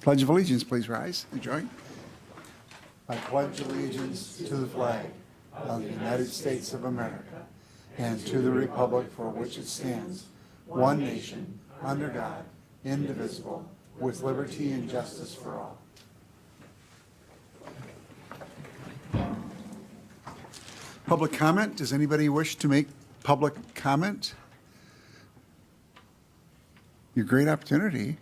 Pledge of Allegiance, please rise and join. I pledge allegiance to the flag of the United States of America and to the republic for which it stands, one nation, under God, indivisible, with liberty and justice for all. Public comment. Does anybody wish to make public comment? Your great opportunity.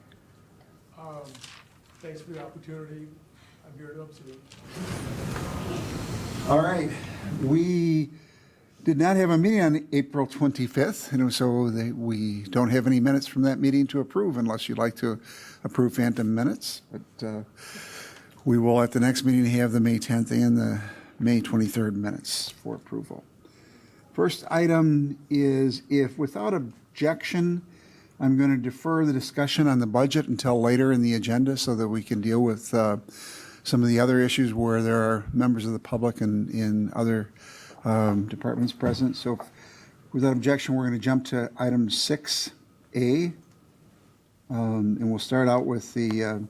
Thanks for the opportunity. I'm here to observe. All right. We did not have a meeting on April 25th, and so we don't have any minutes from that meeting to approve unless you'd like to approve phantom minutes. But we will at the next meeting have the May 10th and the May 23rd minutes for approval. First item is, if without objection, I'm going to defer the discussion on the budget until later in the agenda so that we can deal with some of the other issues where there are members of the public and in other departments present. So without objection, we're going to jump to item 6A. And we'll start out with the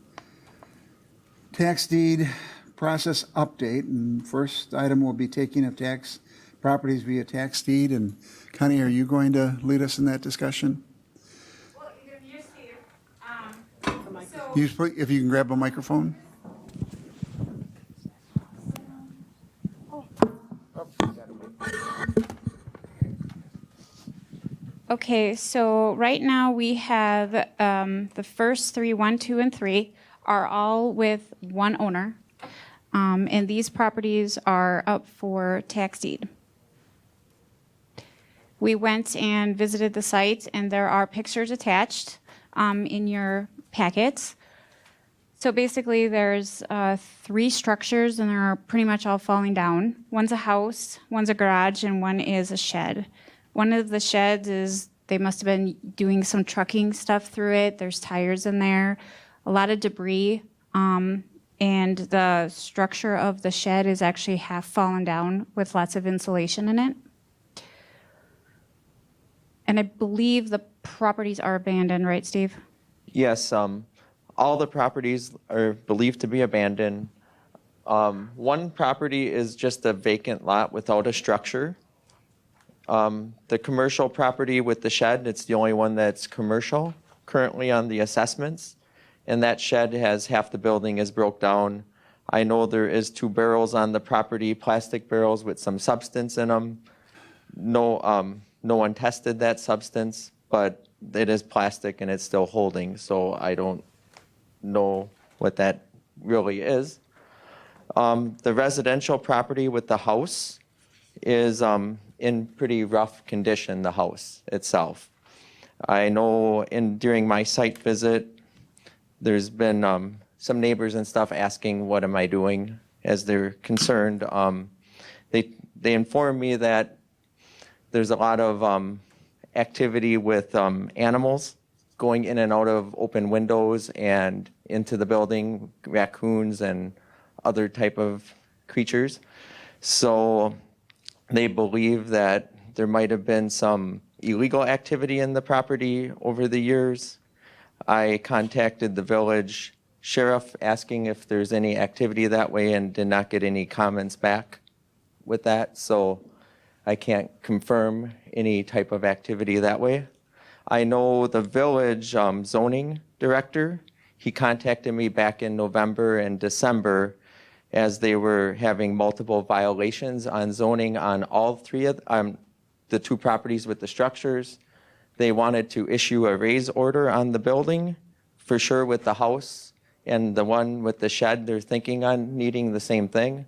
tax deed process update. And first item will be taking of tax properties via tax deed. And Connie, are you going to lead us in that discussion? If you can grab a microphone. Okay, so right now we have the first three, 1, 2, and 3, are all with one owner. And these properties are up for tax deed. We went and visited the site, and there are pictures attached in your packets. So basically, there's 3 structures, and they're pretty much all falling down. One's a house, one's a garage, and one is a shed. One of the sheds is, they must have been doing some trucking stuff through it. There's tires in there, a lot of debris, and the structure of the shed is actually half fallen down with lots of insulation in it. And I believe the properties are abandoned, right, Steve? Yes, all the properties are believed to be abandoned. One property is just a vacant lot without a structure. The commercial property with the shed, it's the only one that's commercial currently on the assessments. And that shed has half the building is broke down. I know there is 2 barrels on the property, plastic barrels with some substance in them. No one tested that substance, but it is plastic and it's still holding, so I don't know what that really is. The residential property with the house is in pretty rough condition, the house itself. I know during my site visit, there's been some neighbors and stuff asking what am I doing as they're concerned. They informed me that there's a lot of activity with animals going in and out of open windows and into the building, raccoons and other type of creatures. So they believe that there might have been some illegal activity in the property over the years. I contacted the village sheriff asking if there's any activity that way and did not get any comments back with that. So I can't confirm any type of activity that way. I know the village zoning director, he contacted me back in November and December as they were having multiple violations on zoning on all 3 of the 2 properties with the structures. They wanted to issue a raise order on the building, for sure with the house, and the one with the shed, they're thinking on needing the same thing.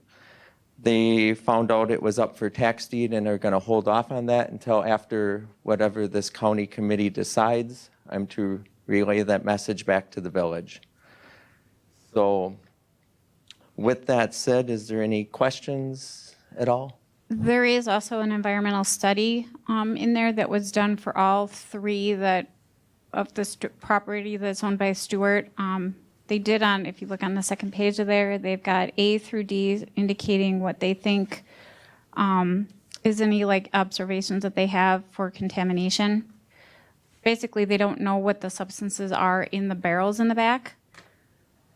They found out it was up for tax deed and are going to hold off on that until after whatever this county committee decides. I'm to relay that message back to the village. So with that said, is there any questions at all? There is also an environmental study in there that was done for all 3 of the property that's owned by Stewart. They did if you look on the second page of there, they've got A through D indicating what they think is any observations that they have for contamination. Basically, they don't know what the substances are in the barrels in the back.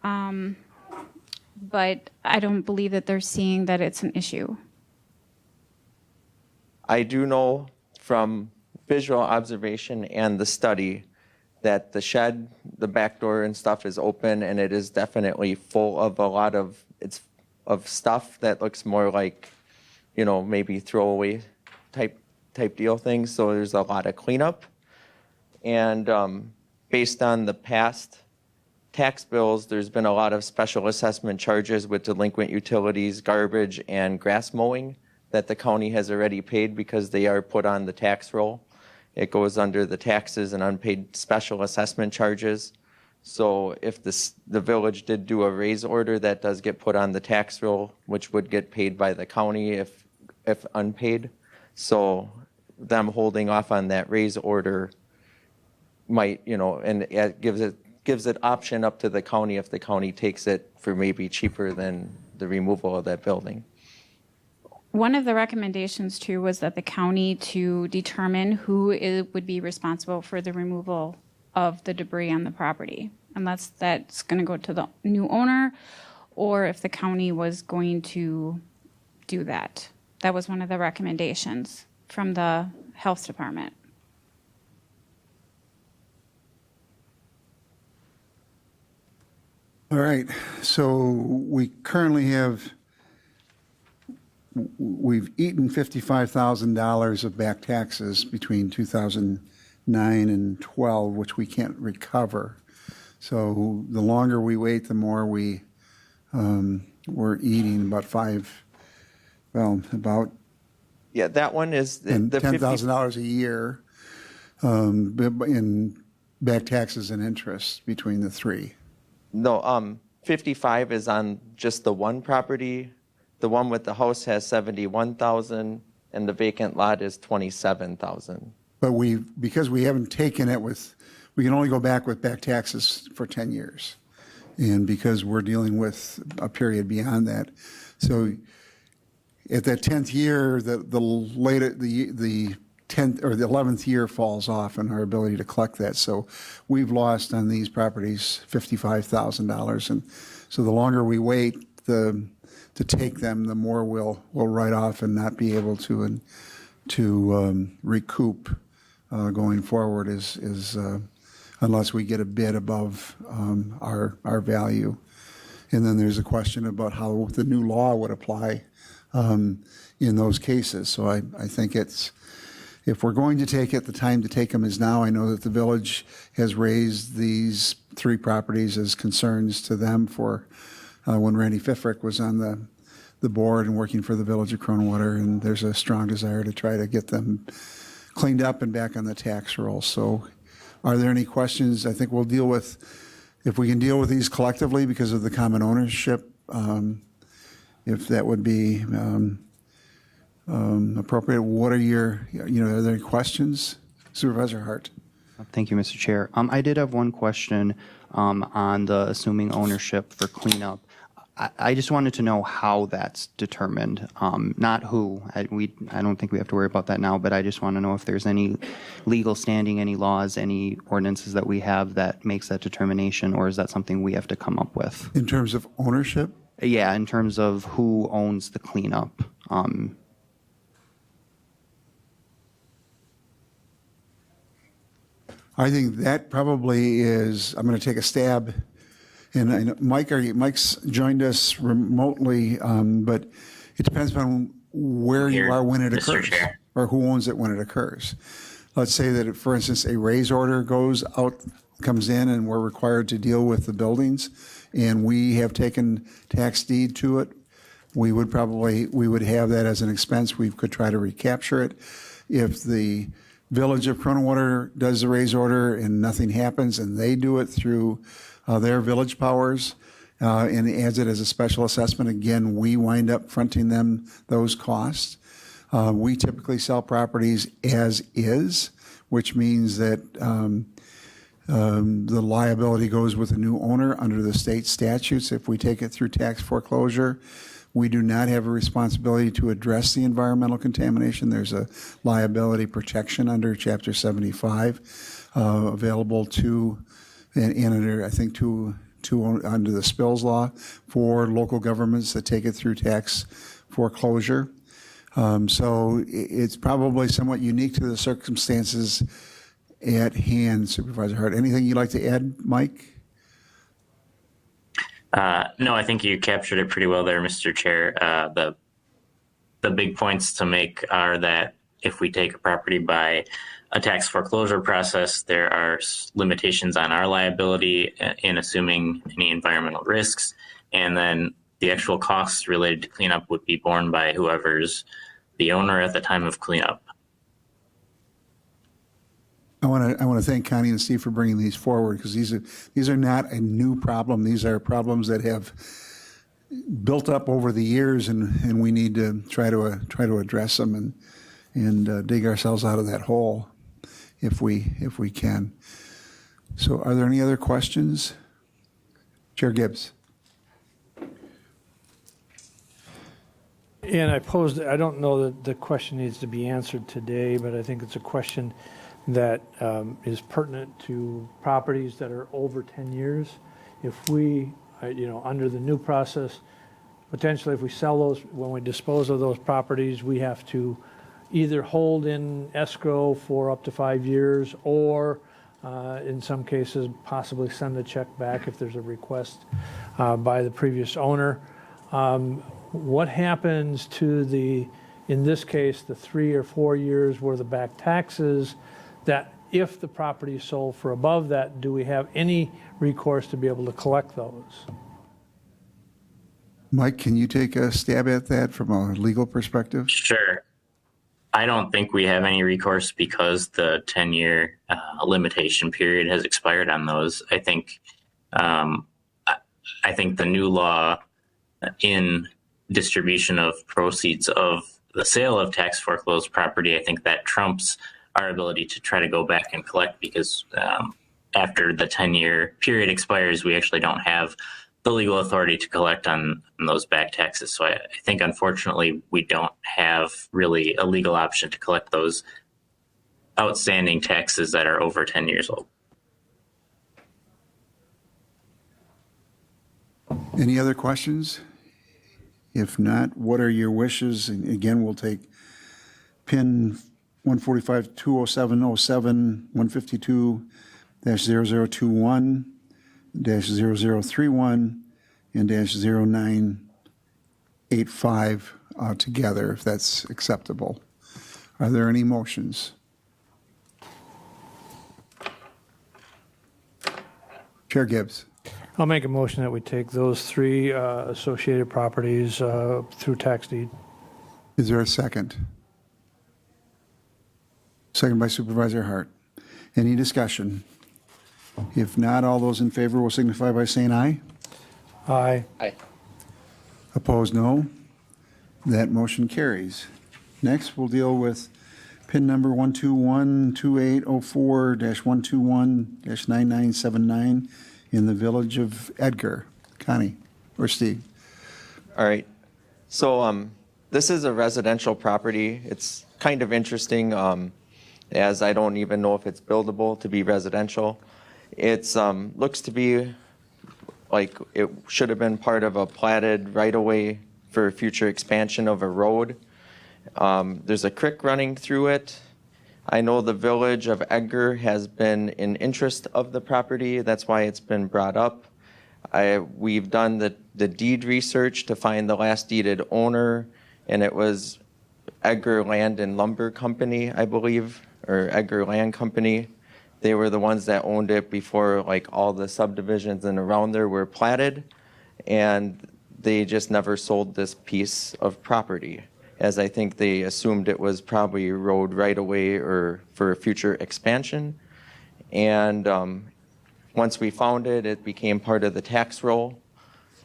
But I don't believe that they're seeing that it's an issue. I do know from visual observation and the study that the shed, the back door and stuff is open, and it is definitely full of a lot of stuff that looks more like, maybe throwaway type deal things. So there's a lot of cleanup, and based on the past tax bills, there's been a lot of special assessment charges with delinquent utilities, garbage, and grass mowing that the county has already paid because they are put on the tax roll. It goes under the taxes and unpaid special assessment charges. So if the village did do a raise order, that does get put on the tax roll, which would get paid by the county if unpaid. So them holding off on that raise order might, and it gives it option up to the county if the county takes it for maybe cheaper than the removal of that building. One of the recommendations too was that the county to determine who would be responsible for the removal of the debris on the property, unless that's going to go to the new owner, or if the county was going to do that. That was one of the recommendations from the health department. All right, so we currently we've eaten $55,000 of back taxes between 2009 and 12, which we can't recover. So the longer we wait, the more we're eating about Yeah, that one is the $10,000 a year in back taxes and interest between the three. No, 55 is on just the one property. The one with the house has 71,000, and the vacant lot is 27,000. But because we haven't taken it we can only go back with back taxes for 10 years. And because we're dealing with a period beyond that. So at that 10th year, the 10th or the 11th year falls off in our ability to collect that. So we've lost on these properties $55,000. And so the longer we wait to take them, the more we'll write off and not be able to recoup going forward is unless we get a bid above our value. And then there's a question about how the new law would apply in those cases. So I think if we're going to take it, the time to take them is now. I know that the village has raised these three properties as concerns to them for when Randy Pfeffrick was on the board and working for the village of Cronewater, and there's a strong desire to try to get them cleaned up and back on the tax roll. So are there any questions? I think we'll deal with, if we can deal with these collectively because of the common ownership, if that would be appropriate. What are are there any questions? Supervisor Hart. Thank you, Mr. Chair. I did have one question on the assuming ownership for cleanup. I just wanted to know how that's determined, not who. I don't think we have to worry about that now, but I just want to know if there's any legal standing, any laws, any ordinances that we have that makes that determination, or is that something we have to come up with? In terms of ownership? Yeah, in terms of who owns the cleanup. I think that probably is, I'm going to take a stab. And I know Mike's joined us remotely, but it depends on where you are when it occurs, or who owns it when it occurs. Let's say that, for instance, a raise order comes in, and we're required to deal with the buildings, and we have taken tax deed to it. We would have that as an expense. We could try to recapture it. If the Village of Cronewater does the raise order and nothing happens, and they do it through their village powers and adds it as a special assessment, again, we wind up fronting them those costs. We typically sell properties as is, which means that the liability goes with a new owner under the state statutes. If we take it through tax foreclosure, we do not have a responsibility to address the environmental contamination. There's a liability protection under Chapter 75 available to, and under, I think, two under the spills law for local governments that take it through tax foreclosure. So it's probably somewhat unique to the circumstances at hand, Supervisor Hart. Anything you'd like to add, Mike? No, I think you captured it pretty well there, Mr. Chair. The big points to make are that if we take a property by a tax foreclosure process, there are limitations on our liability in assuming any environmental risks, and then the actual costs related to cleanup would be borne by whoever's the owner at the time of cleanup. I want to thank Connie and Steve for bringing these forward, because these are not a new problem. These are problems that have built up over the years, and we need to try to address them and dig ourselves out of that hole if we can. So, are there any other questions? Chair Gibbs. And I don't know that the question needs to be answered today, but I think it's a question that is pertinent to properties that are over 10 years. If we, under the new process, potentially if we sell those, when we dispose of those properties, we have to either hold in escrow for up to 5 years, or in some cases possibly send a check back if there's a request by the previous owner. What happens to in this case, the 3 or 4 years worth of back taxes, that if the property is sold for above that, do we have any recourse to be able to collect those? Mike, can you take a stab at that from a legal perspective? Sure. I don't think we have any recourse because the 10-year limitation period has expired on those. I think the new law in distribution of proceeds of the sale of tax foreclosed property, I think that trumps our ability to try to go back and collect, because after the 10-year period expires, we actually don't have the legal authority to collect on those back taxes. So I think, unfortunately, we don't have really a legal option to collect those outstanding taxes that are over 10 years old. Any other questions? If not, what are your wishes? And again, we'll take PIN 145-20707, 152-0021, -0031, and -0985 together, if that's acceptable. Are there any motions? Chair Gibbs. I'll make a motion that we take those 3 associated properties through tax deed. Is there a second? Second by Supervisor Hart. Any discussion? If not, all those in favor will signify by saying aye. Aye. Opposed, no. That motion carries. Next, we'll deal with PIN number 121-2804-121-9979 in the Village of Edgar. Connie or Steve? All right. So this is a residential property. It's kind of interesting, as I don't even know if it's buildable to be residential. It's looks to be like it should have been part of a platted right-of-way for future expansion of a road. There's a creek running through it. I know the Village of Edgar has been in interest of the property. That's why it's been brought up. We've done the deed research to find the last deeded owner, and it was Edgar Land and Lumber Company, I believe, or Edgar Land Company. They were the ones that owned it before like all the subdivisions and around there were platted, and they just never sold this piece of property, as I think they assumed it was probably road right away or for future expansion. And once we found it, it became part of the tax roll,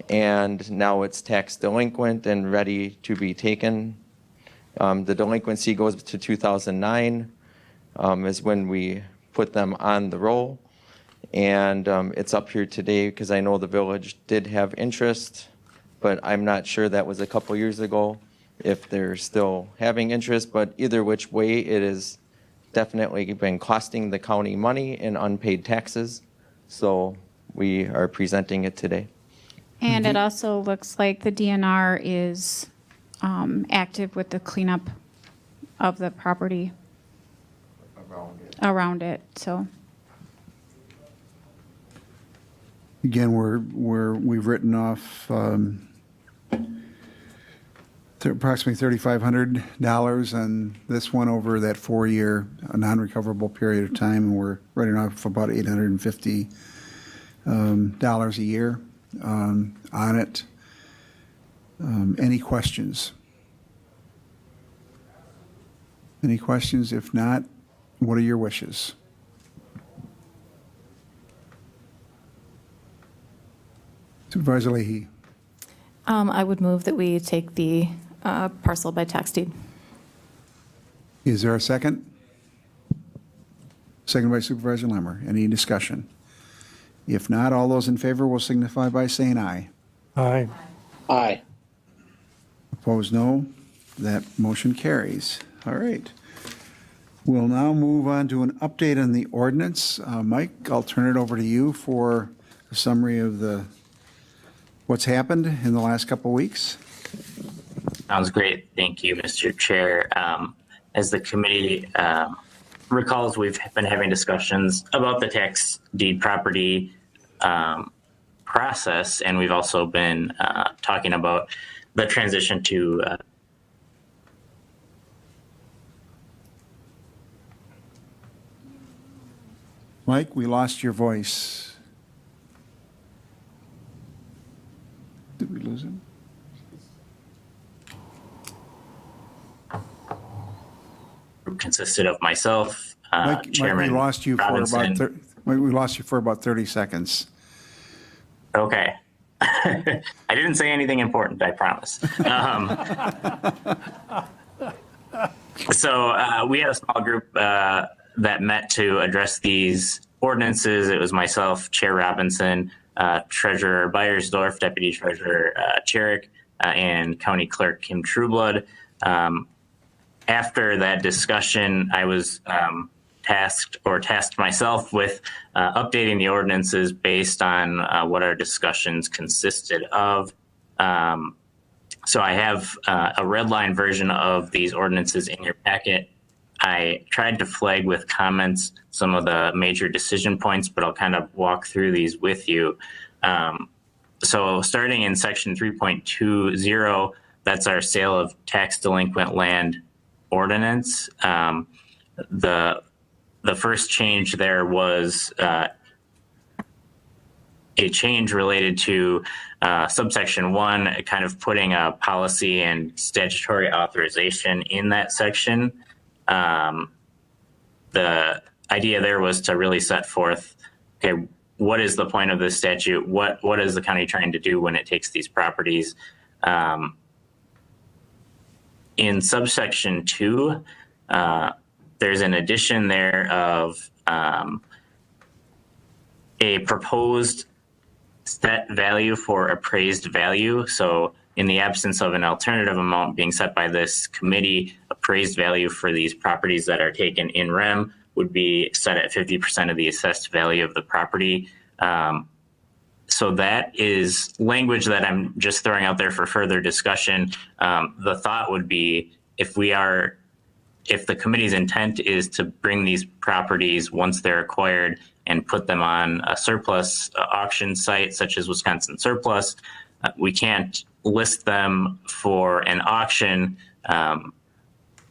and now it's tax delinquent and ready to be taken. The delinquency goes to 2009 is when we put them on the roll, and it's up here today because I know the village did have interest, but I'm not sure that was a couple years ago if they're still having interest. But either which way, it has definitely been costing the county money in unpaid taxes. So we are presenting it today. And it also looks like the DNR is active with the cleanup of the property around it, so. Again, we've written off approximately $3,500 on this one over that 4-year non-recoverable period of time, and we're writing off about $850 a year on it. Any questions? Any questions? If not, what are your wishes? Supervisor Leahy. I would move that we take the parcel by tax deed. Is there a second? Second by Supervisor Lemmer. Any discussion? If not, all those in favor will signify by saying aye. Aye. Aye. Opposed, no. That motion carries. All right. We'll now move on to an update on the ordinance. Mike, I'll turn it over to you for a summary of what's happened in the last couple of weeks. Sounds great. Thank you, Mr. Chair. As the committee recalls, we've been having discussions about the tax deed property process, and we've also been talking about the transition to Mike, we lost your voice. Did we lose him? consisted of myself, Mike, Chairman we lost you Robinson. we lost you for about 30 seconds. Okay. I didn't say anything important, I promise. So we had a small group that met to address these ordinances. It was myself, Chair Robinson, Treasurer Beiersdorf, Deputy Treasurer Cherrick, and County Clerk Kim Trueblood. After that discussion, I was tasked myself with updating the ordinances based on what our discussions consisted of. So I have a red line version of these ordinances in your packet. I tried to flag with comments some of the major decision points, but I'll kind of walk through these with you. So starting in section 3.20, that's our sale of tax delinquent land ordinance. The first change there was a change related to subsection 1, kind of putting a policy and statutory authorization in that section. The idea there was to really set forth, okay, what is the point of this statute? What is the county trying to do when it takes these properties? In subsection 2, there's an addition there of a proposed set value for appraised value. So in the absence of an alternative amount being set by this committee, appraised value for these properties that are taken in REM would be set at 50% of the assessed value of the property. So that is language that I'm just throwing out there for further discussion. The thought would be if the committee's intent is to bring these properties once they're acquired and put them on a surplus auction site such as Wisconsin Surplus, we can't list them for an auction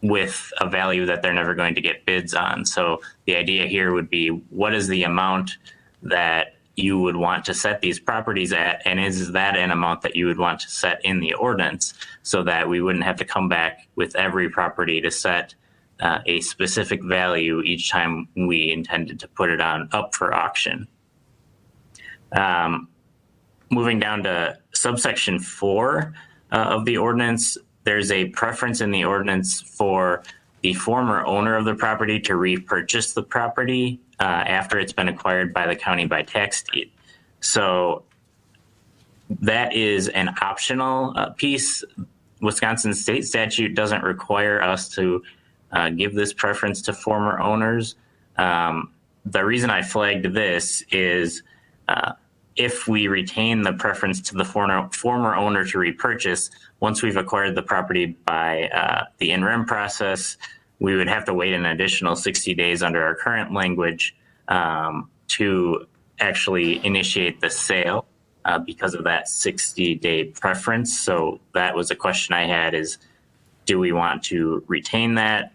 with a value that they're never going to get bids on. So the idea here would be, what is the amount that you would want to set these properties at, and is that an amount that you would want to set in the ordinance so that we wouldn't have to come back with every property to set a specific value each time we intended to put it up for auction. Moving down to subsection 4 of the ordinance, there's a preference in the ordinance for the former owner of the property to repurchase the property after it's been acquired by the county by tax deed. So that is an optional piece. Wisconsin state statute doesn't require us to give this preference to former owners. The reason I flagged this is if we retain the preference to the former owner to repurchase, once we've acquired the property by the in rem process, we would have to wait an additional 60 days under our current language to actually initiate the sale because of that 60-day preference. So that was a question I had is, do we want to retain that?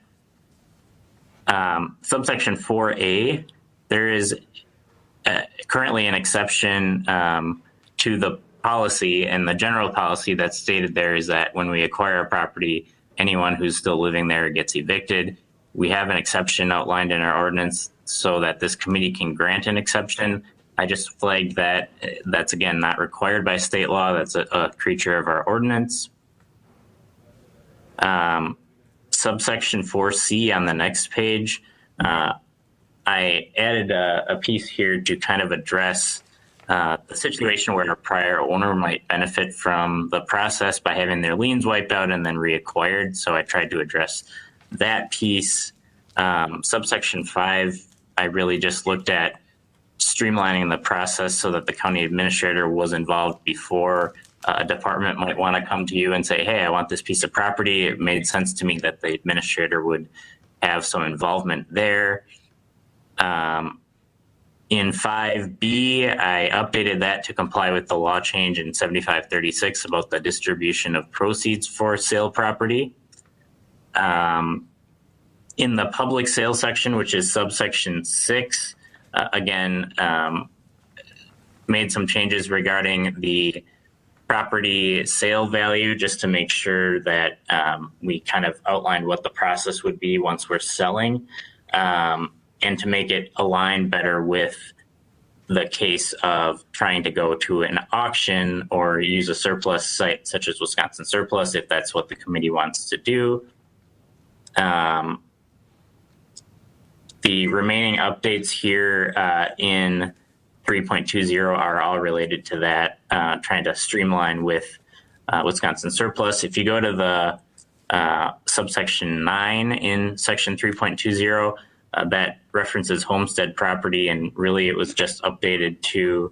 Subsection 4A, there is currently an exception to the policy, and the general policy that's stated there is that when we acquire a property, anyone who's still living there gets evicted. We have an exception outlined in our ordinance so that this committee can grant an exception. I just flagged that. That's again not required by state law. That's a creature of our ordinance. Subsection 4C on the next page, I added a piece here to kind of address the situation where a prior owner might benefit from the process by having their liens wiped out and then reacquired. So I tried to address that piece. Subsection 5, I really just looked at streamlining the process so that the county administrator was involved before a department might want to come to you and say, hey, I want this piece of property. It made sense to me that the administrator would have some involvement there. In 5B, I updated that to comply with the law change in 7536 about the distribution of proceeds for sale property. In the public sale section, which is subsection 6, again, made some changes regarding the property sale value just to make sure that we kind of outlined what the process would be once we're selling. And to make it align better with the case of trying to go to an auction or use a surplus site such as Wisconsin Surplus, if that's what the committee wants to do. The remaining updates here in 3.20 are all related to that, trying to streamline with Wisconsin Surplus. If you go to the subsection 9 in section 3.20, that references homestead property, and really it was just updated to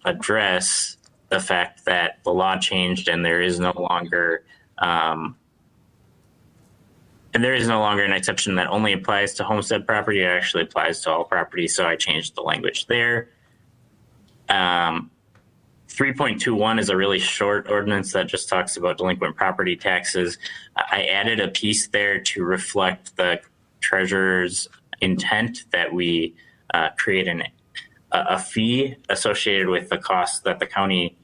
address the fact that the law changed and there is no longer an exception that only applies to homestead property. It actually applies to all property, so I changed the language there. 3.21 is a really short ordinance that just talks about delinquent property taxes. I added a piece there to reflect the treasurer's intent that we create a fee associated with the cost that the county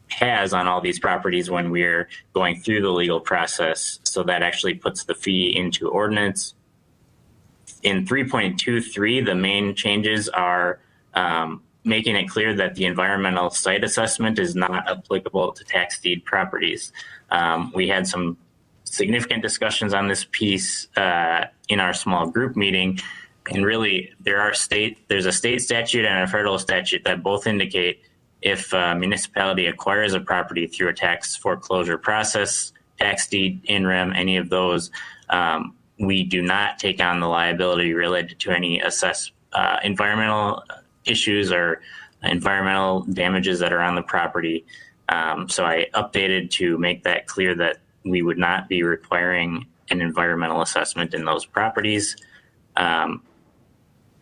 has on all these properties when we're going through the legal process. So that actually puts the fee into ordinance. In 3.23, the main changes are making it clear that the environmental site assessment is not applicable to tax deed properties. We had some significant discussions on this piece in our small group meeting, and really there's a state statute and a federal statute that both indicate if a municipality acquires a property through a tax foreclosure process, tax deed, in rem, any of those, we do not take on the liability related to any environmental issues or environmental damages that are on the property. So I updated to make that clear that we would not be requiring an environmental assessment in those properties.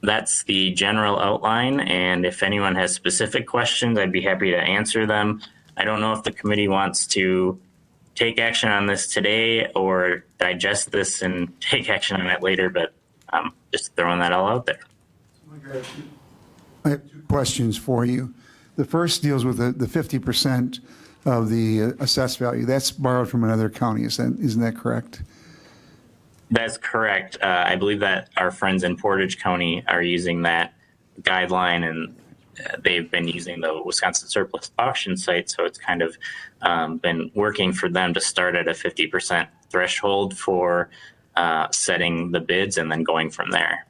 That's the general outline, and if anyone has specific questions, I'd be happy to answer them. I don't know if the committee wants to take action on this today or digest this and take action on it later, but just throwing that all out there. I have two questions for you. The first deals with the 50% of the assessed value. That's borrowed from another county, isn't that correct? That's correct. I believe that our friends in Portage County are using that guideline, and they've been using the Wisconsin Surplus auction site. So it's kind of been working for them to start at a 50% threshold for setting the bids and then going from there.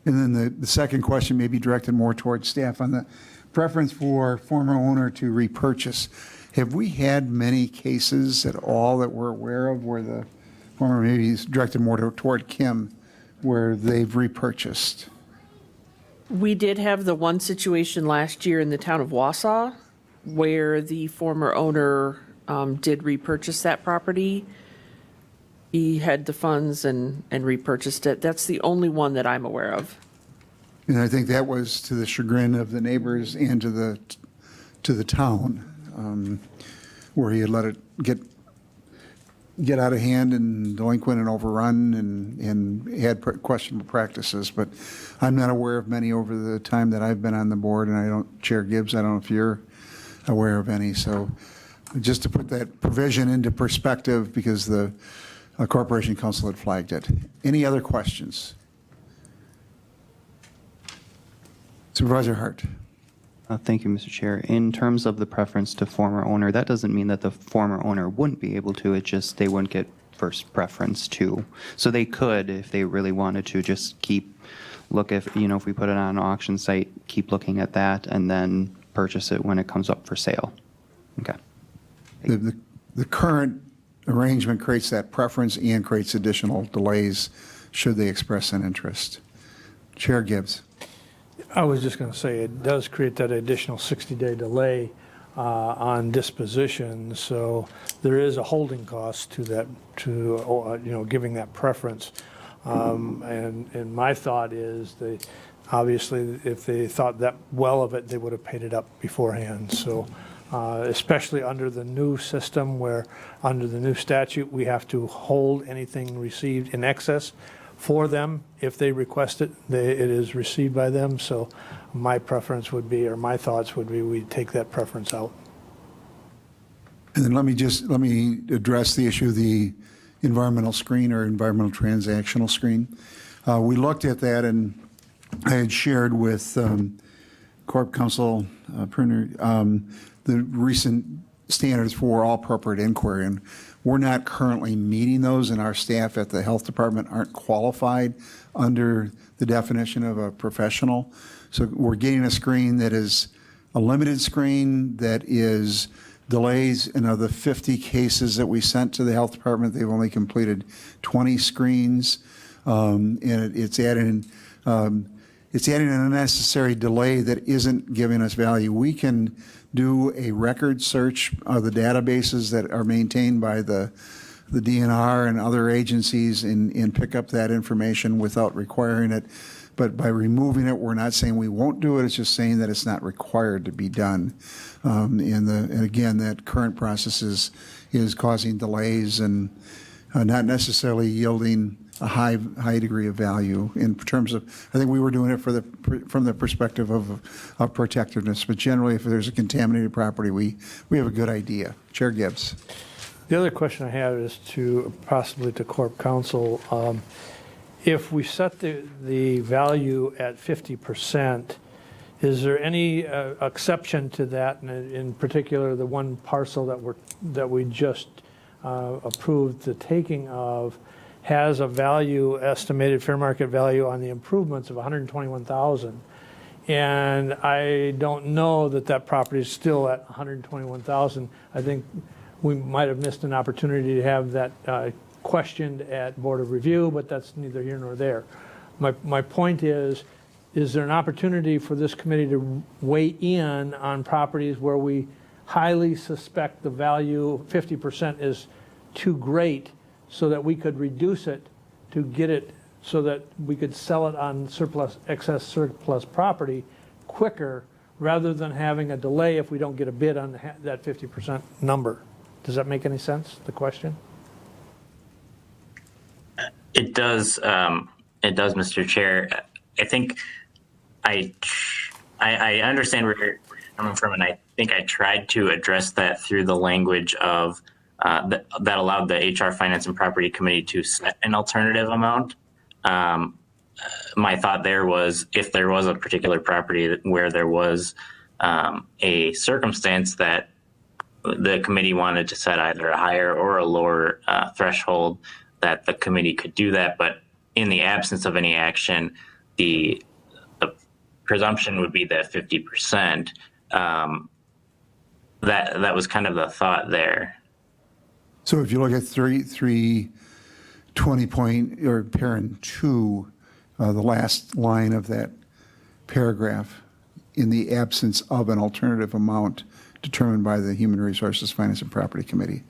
And then the second question may be directed more towards staff on the preference for former owner to repurchase. Have we had many cases at all that we're aware of where the former, maybe is directed more toward Kim, where they've repurchased? We did have the one situation last year in the town of Wausau where the former owner did repurchase that property. He had the funds and repurchased it. That's the only one that I'm aware of. And I think that was to the chagrin of the neighbors and to the town, where he had let it get out of hand and delinquent and overrun and had questionable practices. But I'm not aware of many over the time that I've been on the board, and I don't, Chair Gibbs, I don't know if you're aware of any. So just to put that provision into perspective, because the Corporation Council had flagged it. Any other questions? Supervisor Hart. Thank you, Mr. Chair. In terms of the preference to former owner, that doesn't mean that the former owner wouldn't be able to. It just they wouldn't get first preference too. So they could, if they really wanted to, just if we put it on an auction site, keep looking at that and then purchase it when it comes up for sale. Okay. The current arrangement creates that preference and creates additional delays should they express an interest. Chair Gibbs. I was just going to say, it does create that additional 60-day delay on disposition, so there is a holding cost to that, giving that preference. And my thought is, obviously, if they thought that well of it, they would have paid it up beforehand. So, especially under the new system, where under the new statute, we have to hold anything received in excess for them. If they request it, it is received by them. So my preference would be, or my thoughts would be, we take that preference out. And then let me address the issue of the environmental screen or environmental transactional screen. We looked at that, and I had shared with Corp Counsel Pruner the recent standards for all appropriate inquiry, and we're not currently meeting those, and our staff at the health department aren't qualified under the definition of a professional. So we're getting a screen that is a limited screen that is delays. And of the 50 cases that we sent to the health department, they've only completed 20 screens, and it's adding an unnecessary delay that isn't giving us value. We can do a record search of the databases that are maintained by the DNR and other agencies and pick up that information without requiring it. But by removing it, we're not saying we won't do it. It's just saying that it's not required to be done. And again, that current process is causing delays and not necessarily yielding a high degree of value in terms of, I think we were doing it from the perspective of protectiveness, but generally if there's a contaminated property, we have a good idea. Chair Gibbs. The other question I have is possibly to Corp Counsel. If we set the value at 50%, is there any exception to that? And in particular, the one parcel that we just approved the taking of has a value, estimated fair market value on the improvements of $121,000. And I don't know that property is still at $121,000. I think we might have missed an opportunity to have that questioned at Board of Review, but that's neither here nor there. My point is there an opportunity for this committee to weigh in on properties where we highly suspect the value, 50% is too great, so that we could reduce it to get it so that we could sell it on excess surplus property quicker, rather than having a delay if we don't get a bid on that 50% number? Does that make any sense, the question? It does, Mr. Chair. I think I understand where you're coming from, and I think I tried to address that through the language of that allowed the HR Finance and Property Committee to set an alternative amount. My thought there was, if there was a particular property where there was a circumstance that the committee wanted to set either a higher or a lower threshold, that the committee could do that. But in the absence of any action, the presumption would be that 50%. That was kind of the thought there. So if you look at 320 point or parent 2, the last line of that paragraph, in the absence of an alternative amount determined by the Human Resources, Finance, and Property Committee.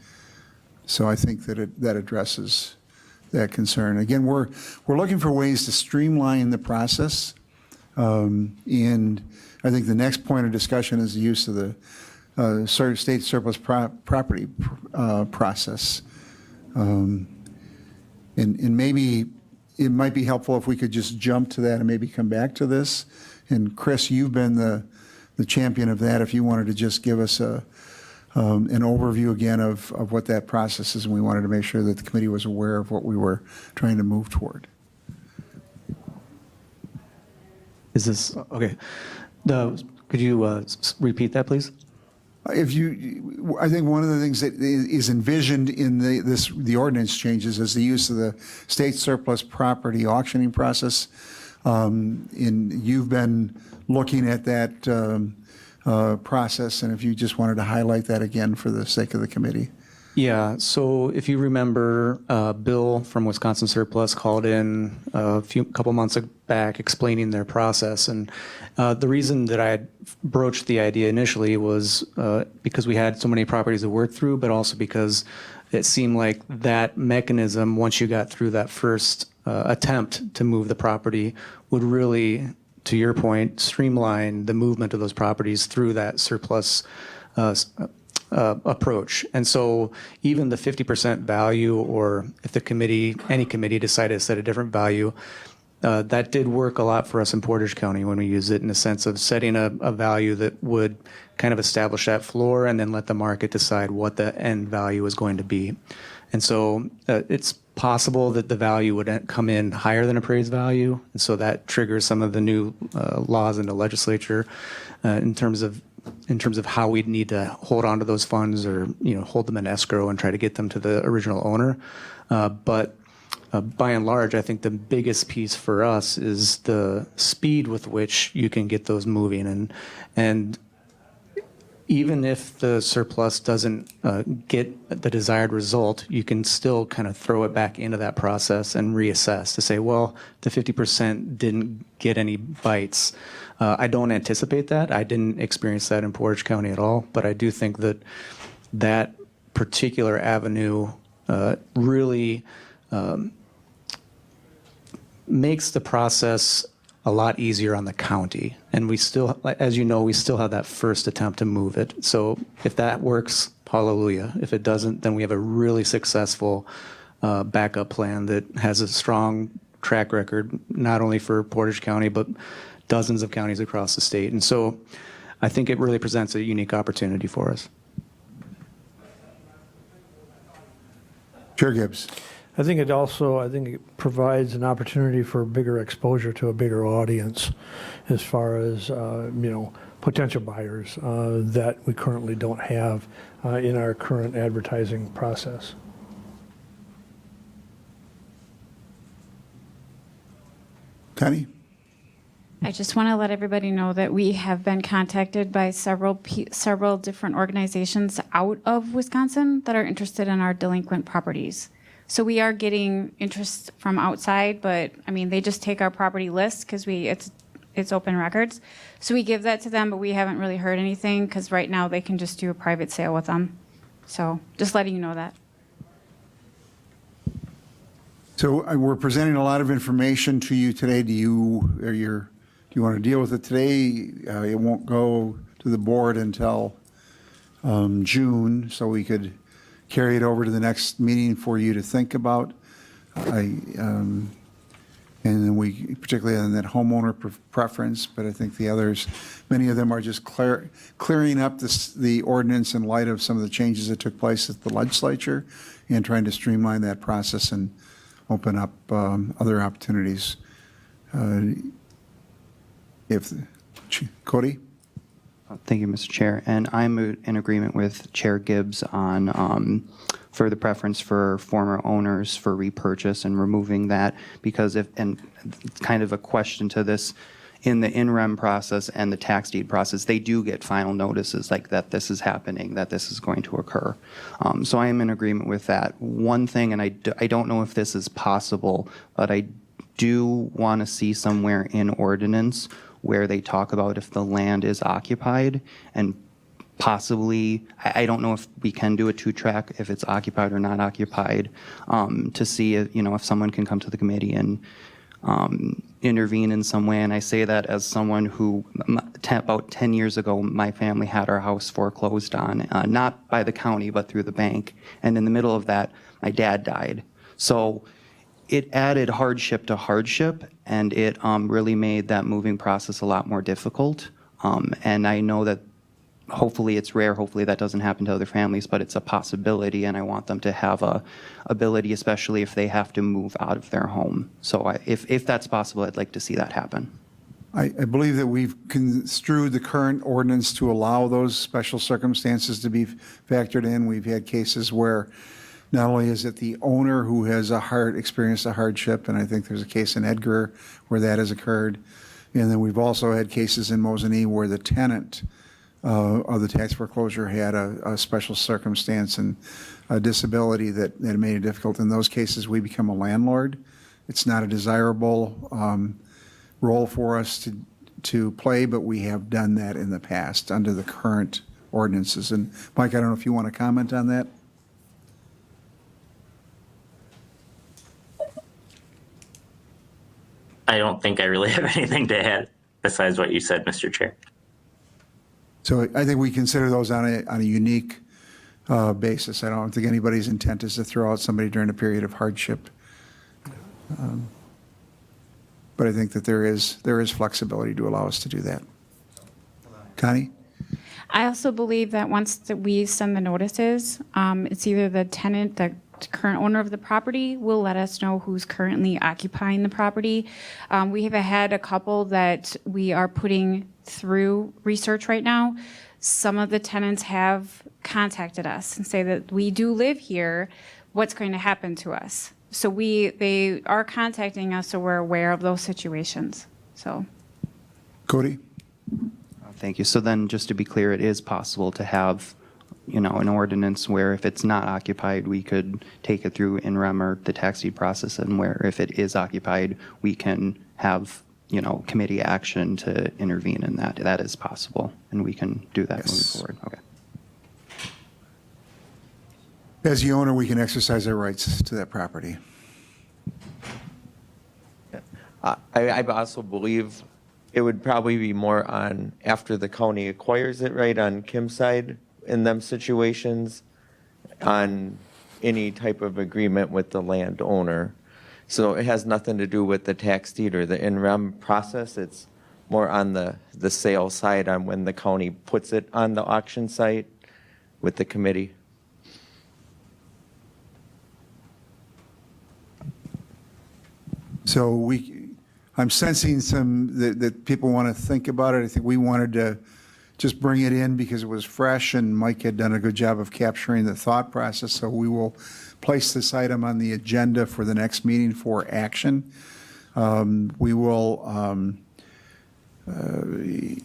So I think that that addresses that concern. Again, we're looking for ways to streamline the process. And I think the next point of discussion is the use of the state surplus property process. And maybe it might be helpful if we could just jump to that and maybe come back to this. And Chris, you've been the champion of that. If you wanted to just give us an overview again of what that process is, and we wanted to make sure that the committee was aware of what we were trying to move toward. Is this, okay. Could you repeat that, please? I think one of the things that is envisioned in the ordinance changes is the use of the state surplus property auctioning process. You've been looking at that process, and if you just wanted to highlight that again for the sake of the committee. Yeah, so if you remember, Bill from Wisconsin Surplus called in couple months back explaining their process. And the reason that I had broached the idea initially was because we had so many properties to work through, but also because it seemed like that mechanism, once you got through that first attempt to move the property, would really, to your point, streamline the movement of those properties through that surplus approach. And so even the 50% value, or if any committee decided to set a different value, that did work a lot for us in Portage County when we used it, in the sense of setting a value that would kind of establish that floor and then let the market decide what the end value is going to be. And so it's possible that the value would come in higher than appraised value. And so that triggers some of the new laws in the legislature in terms of how we'd need to hold on to those funds, or hold them in escrow and try to get them to the original owner. But by and large, I think the biggest piece for us is the speed with which you can get those moving. And even if the surplus doesn't get the desired result, you can still kind of throw it back into that process and reassess to say, well, the 50% didn't get any bites. I don't anticipate that. I didn't experience that in Portage County at all, but I do think that particular avenue really makes the process a lot easier on the county. And we still, as you know, we still have that first attempt to move it. So if that works, hallelujah. If it doesn't, then we have a really successful backup plan that has a strong track record, not only for Portage County, but dozens of counties across the state. And so I think it really presents a unique opportunity for us. Chair Gibbs. I think it provides an opportunity for bigger exposure to a bigger audience as far as, potential buyers that we currently don't have in our current advertising process. Connie? I just want to let everybody know that we have been contacted by several different organizations out of Wisconsin that are interested in our delinquent properties. So we are getting interest from outside, but they just take our property list because it's open records. So we give that to them, but we haven't really heard anything because right now they can just do a private sale with them. So just letting you know that. So we're presenting a lot of information to you today. Do you want to deal with it today? It won't go to the board until June, so we could carry it over to the next meeting for you to think about. And then we, particularly on that homeowner preference, but I think the others, many of them are just clearing up the ordinance in light of some of the changes that took place at the legislature, and trying to streamline that process and open up other opportunities. Cody? Thank you, Mr. Chair. And I'm in agreement with Chair Gibbs on for the preference for former owners for repurchase and removing that, because and it's kind of a question to this, in the in-rem process and the tax deed process, they do get final notices like that this is happening, that this is going to occur. So I am in agreement with that. One thing, and I don't know if this is possible, but I do want to see somewhere in ordinance where they talk about if the land is occupied and possibly, I don't know if we can do a two-track, if it's occupied or not occupied, to see if, if someone can come to the committee and intervene in some way. And I say that as someone who, about 10 years ago, my family had our house foreclosed on, not by the county, but through the bank. And in the middle of that, my dad died. So it added hardship to hardship, and it really made that moving process a lot more difficult. And I know that hopefully it's rare, hopefully that doesn't happen to other families, but it's a possibility, and I want them to have a ability, especially if they have to move out of their home. So if that's possible, I'd like to see that happen. I believe that we've construed the current ordinance to allow those special circumstances to be factored in. We've had cases where not only is it the owner who has experienced a hardship, and I think there's a case in Edgar where that has occurred, and then we've also had cases in Mosinee where the tenant of the tax foreclosure had a special circumstance and a disability that made it difficult. In those cases, we become a landlord. It's not a desirable role for us to play, but we have done that in the past under the current ordinances. And Mike, I don't know if you want to comment on that? I don't think I really have anything to add besides what you said, Mr. Chair. So I think we consider those on a unique basis. I don't think anybody's intent is to throw out somebody during a period of hardship. But I think that there is flexibility to allow us to do that. Connie? I also believe that once that we send the notices, it's either the tenant, the current owner of the property will let us know who's currently occupying the property. We have had a couple that we are putting through research right now. Some of the tenants have contacted us and say that we do live here. What's going to happen to us? So they are contacting us, so we're aware of those situations. So, Cody? Thank you. So then, just to be clear, it is possible to have, an ordinance where if it's not occupied, we could take it through NREM or the tax deed process, and where if it is occupied, we can have, committee action to intervene in that. That is possible, and we can do that moving forward. Okay. As the owner, we can exercise our rights to that property. I also believe it would probably be more on after the county acquires it, right, on Kim's side in them situations, on any type of agreement with the landowner. So it has nothing to do with the tax deed or the NREM process. It's more on the sale side, on when the county puts it on the auction site with the committee. So I'm sensing that people want to think about it. I think we wanted to just bring it in because it was fresh, and Mike had done a good job of capturing the thought process. So we will place this item on the agenda for the next meeting for action. We will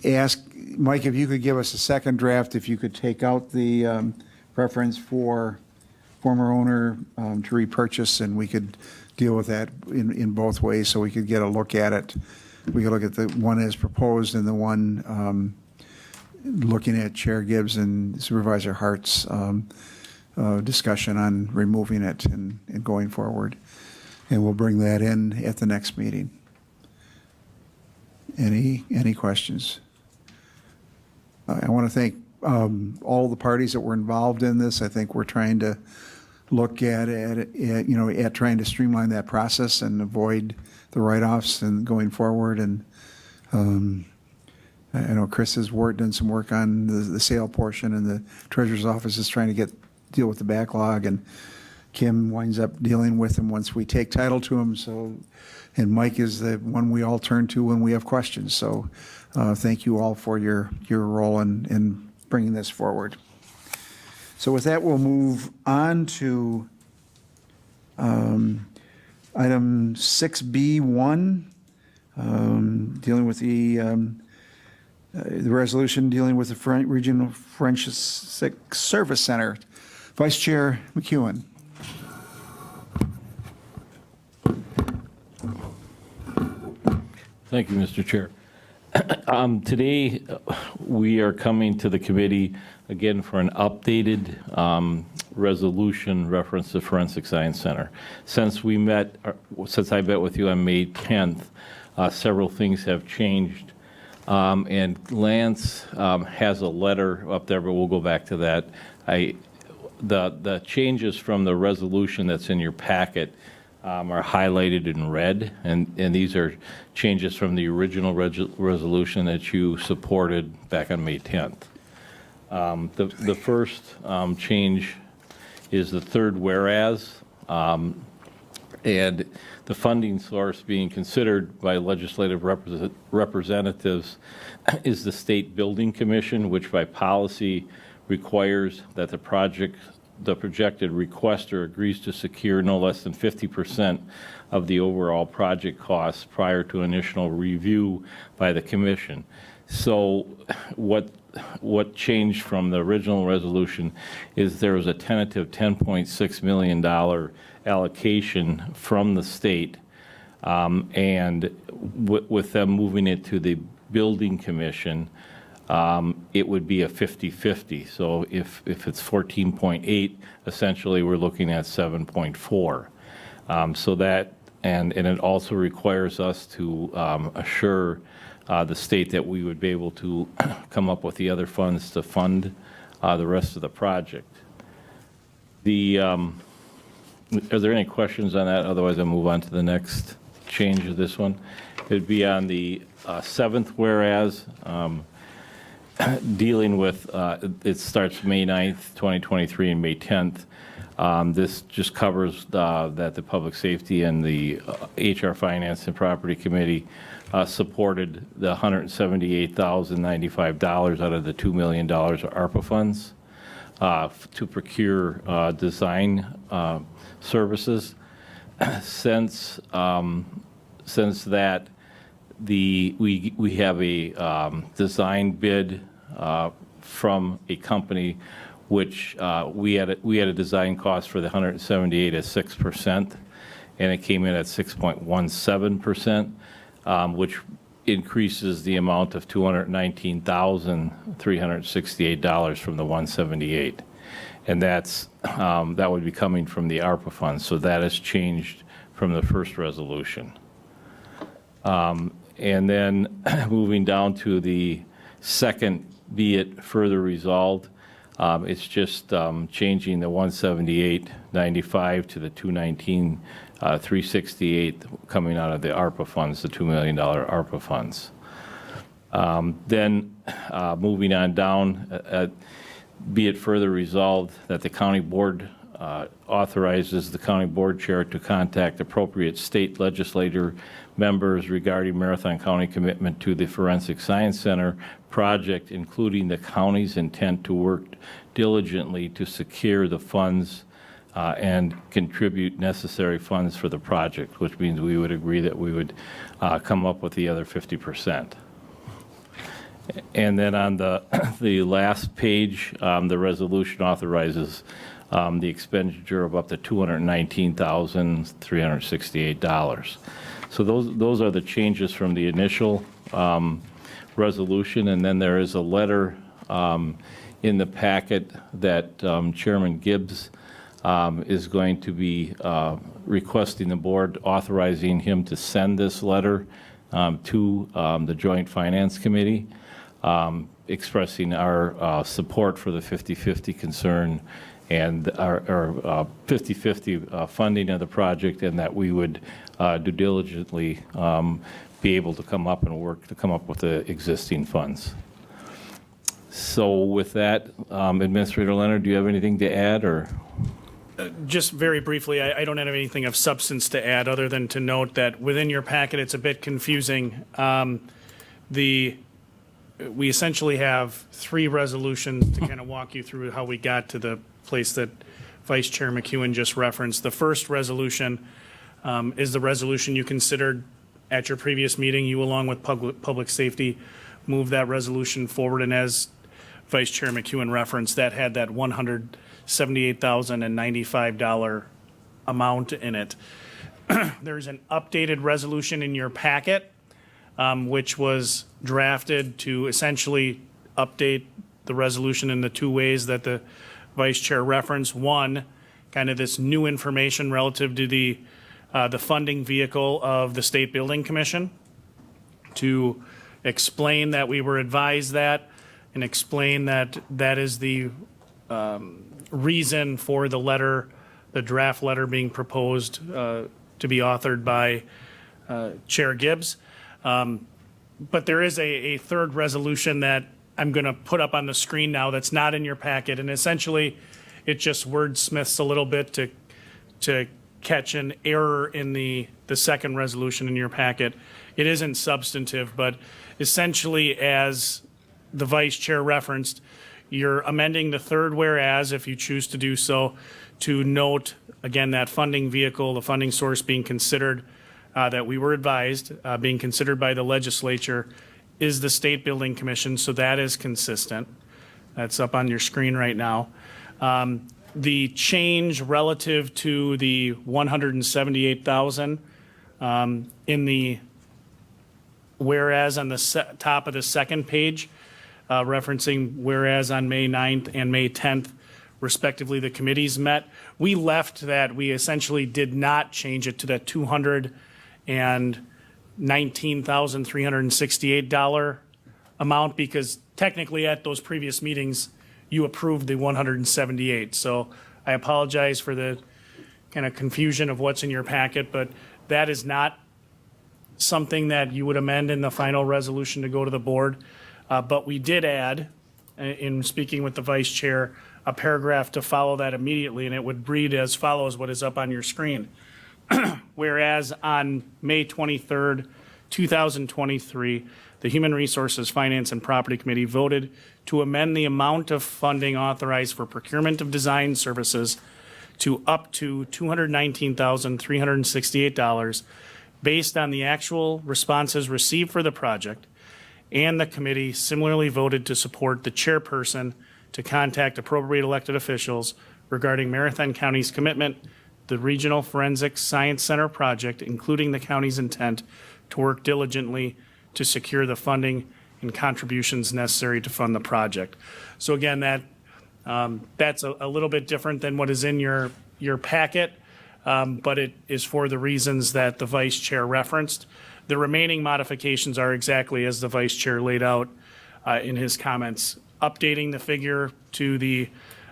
ask, Mike, if you could give us a second draft, if you could take out the preference for former owner to repurchase, and we could deal with that in both ways, so we could get a look at it. We could look at the one as proposed and the one looking at Chair Gibbs and Supervisor Hart's discussion on removing it and going forward. And we'll bring that in at the next meeting. Any questions? I want to thank all the parties that were involved in this. I think we're trying to look at trying to streamline that process and avoid the write-offs and going forward. And I know Chris has done some work on the sale portion, and the treasurer's office is trying to deal with the backlog, and Kim winds up dealing with them once we take title to them. So, and Mike is the one we all turn to when we have questions. So thank you all for your role in bringing this forward. So with that, we'll move on to item 6B1, dealing with the resolution dealing with the Regional Forensic Service Center. Vice Chair McEwen. Thank you, Mr. Chair. Today, we are coming to the committee again for an updated resolution reference to Forensic Science Center. Since I met with you on May 10th, several things have changed. And Lance has a letter up there, but we'll go back to that. The changes from the resolution that's in your packet are highlighted in red, and these are changes from the original resolution that you supported back on May 10th. The first change is the third whereas, and the funding source being considered by legislative representatives is the State Building Commission, which by policy requires that the projected requester agrees to secure no less than 50% of the overall project costs prior to initial review by the commission. So what changed from the original resolution is there was a tentative $10.6 million allocation from the state, and with them moving it to the building commission, it would be a 50-50. So if it's 14.8, essentially we're looking at 7.4. So that, and it also requires us to assure the state that we would be able to come up with the other funds to fund the rest of the project. Are there any questions on that? Otherwise, I'll move on to the next change of this one. It'd be on the seventh whereas, dealing with, it starts May 9th, 2023 and May 10th. This just covers that the Public Safety and the HR Finance and Property Committee supported the $178,095 out of the $2 million of ARPA funds to procure design services. Since that, we have a design bid from a company which we had a design cost for the 178 at 6%, and it came in at 6.17%, which increases the amount of $219,368 from the 178, and that would be coming from the ARPA funds. So that has changed from the first resolution. And then moving down to the second, be it further resolved, it's just changing the 178.95 to the 219.368 coming out of the ARPA funds, the $2 million ARPA funds. Then moving on down, be it further resolved that the county board authorizes the county board chair to contact appropriate state legislator members regarding Marathon County commitment to the Forensic Science Center project, including the county's intent to work diligently to secure the funds and contribute necessary funds for the project, which means we would agree that we would come up with the other 50%. And then on the last page, the resolution authorizes the expenditure of up to $219,368. So those are the changes from the initial resolution, and then there is a letter in the packet that Chairman Gibbs is going to be requesting the board authorizing him to send this letter to the Joint Finance Committee, expressing our support for the 50-50 concern and our 50-50 funding of the project, and that we would do diligently be able to come up and work to come up with the existing funds. So with that, Administrator Leonard, do you have anything to add, or? Just very briefly, I don't have anything of substance to add other than to note that within your packet, it's a bit confusing. We essentially have three resolutions to kind of walk you through how we got to the place that Vice Chair McEwen just referenced. The first resolution is the resolution you considered at your previous meeting. You, along with Public Safety, moved that resolution forward, and as Vice Chair McEwen referenced, that had that $178,095 amount in it. There's an updated resolution in your packet which was drafted to essentially update the resolution in the two ways that the vice chair referenced. One, kind of this new information relative to the funding vehicle of the State Building Commission, to explain that we were advised that, and explain that that is the reason for the letter, the draft letter being proposed to be authored by Chair Gibbs. But there is a third resolution that I'm going to put up on the screen now that's not in your packet, and essentially it just wordsmiths a little bit to catch an error in the second resolution in your packet. It isn't substantive, but essentially, as the vice chair referenced, you're amending the third whereas, if you choose to do so, to note, again, that funding vehicle, the funding source being considered, that we were advised, being considered by the legislature, is the State Building Commission, so that is consistent. That's up on your screen right now. The change relative to the 178,000 in the whereas on the top of the second page, referencing whereas on May 9th and May 10th, respectively, the committees met. We left that, we essentially did not change it to that $219,368 amount, because technically at those previous meetings, you approved the 178. So I apologize for the kind of confusion of what's in your packet, but that is not something that you would amend in the final resolution to go to the board. But we did add, in speaking with the vice chair, a paragraph to follow that immediately, and it would read as follows, what is up on your screen. Whereas on May 23rd, 2023, the Human Resources, Finance, and Property Committee voted to amend the amount of funding authorized for procurement of design services to up to $219,368 based on the actual responses received for the project, and the committee similarly voted to support the chairperson to contact appropriate elected officials regarding Marathon County's commitment to the Regional Forensic Science Center project, including the county's intent to work diligently to secure the funding and contributions necessary to fund the project. So again, that's a little bit different than what is in your packet, but it is for the reasons that the vice chair referenced. The remaining modifications are exactly as the vice chair laid out in his comments, updating the figure to the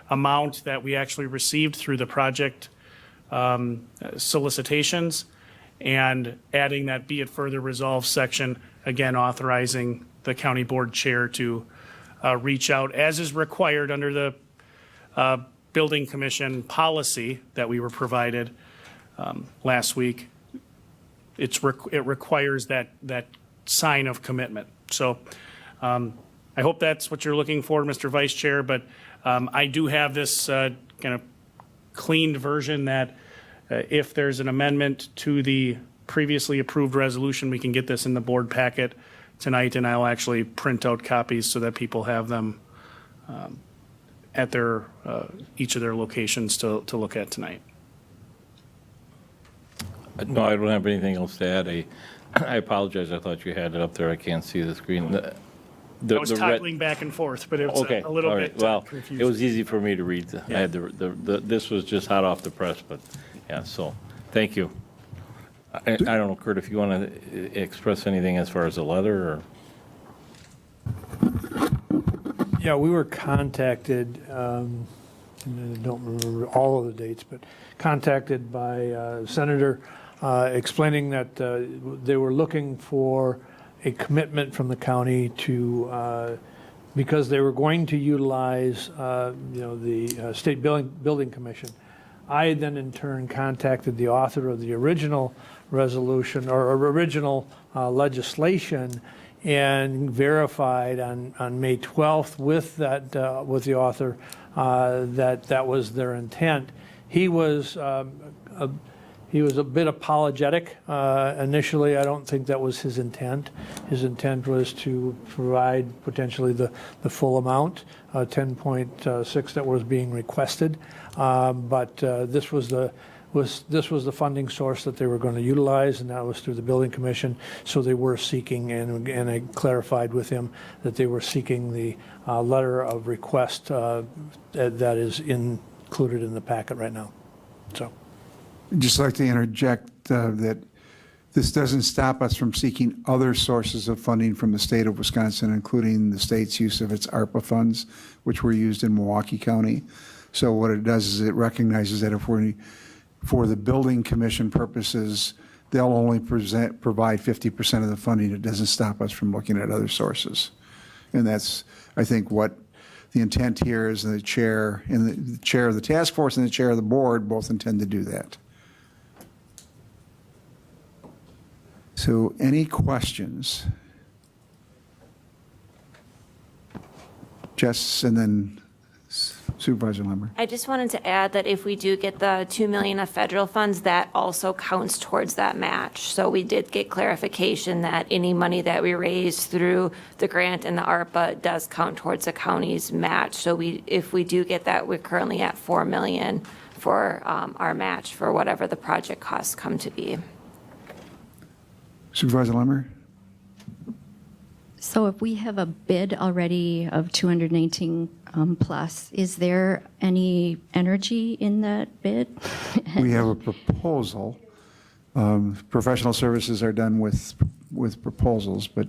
amount that we actually received through the project solicitations, and adding that be it further resolved section, again authorizing the county board chair to reach out as is required under the building commission policy that we were provided last week. It requires that sign of commitment. So I hope that's what you're looking for, Mr. Vice Chair, but I do have this kind of cleaned version that if there's an amendment to the previously approved resolution, we can get this in the board packet tonight, and I'll actually print out copies so that people have them at their each of their locations to look at tonight. No, I don't have anything else to add. I apologize. I thought you had it up there. I can't see the screen. I was toggling back and forth, but it was Okay, a little all right. bit Well, confusing. it was easy for me to read. I had this was just hot off the press, but yeah, so, thank you. I don't know, Kurt, if you want to express anything as far as the letter, or? Yeah, we were contacted, and I don't remember all of the dates, but contacted by Senator explaining that they were looking for a commitment from the county to, because they were going to utilize, the State Building Commission. I then in turn contacted the author of the original resolution or original legislation and verified on May 12th with the author that was their intent. He was a bit apologetic initially. I don't think that was his intent. His intent was to provide potentially the full amount, 10.6 that was being requested. But this was this was the funding source that they were going to utilize, and that was through the building commission. So they were seeking, and I clarified with him that they were seeking the letter of request that is included in the packet right now. So. I'd just like to interject that this doesn't stop us from seeking other sources of funding from the state of Wisconsin, including the state's use of its ARPA funds, which were used in Milwaukee County. So what it does is it recognizes that if we're, for the building commission purposes, they'll only provide 50% of the funding. It doesn't stop us from looking at other sources. And that's, I think, what the intent here is. The chair and the chair of the task force and the chair of the board both intend to do that. So any questions? Jess and then Supervisor Lemmer. I just wanted to add that if we do get the $2 million of federal funds, that also counts towards that match. So we did get clarification that any money that we raise through the grant and the ARPA does count towards the county's match. So if we do get that, we're currently at $4 million for our match for whatever the project costs come to be. Supervisor Lemmer? So if we have a bid already of 219 plus, is there any energy in that bid? We have a proposal. Professional services are done with proposals, but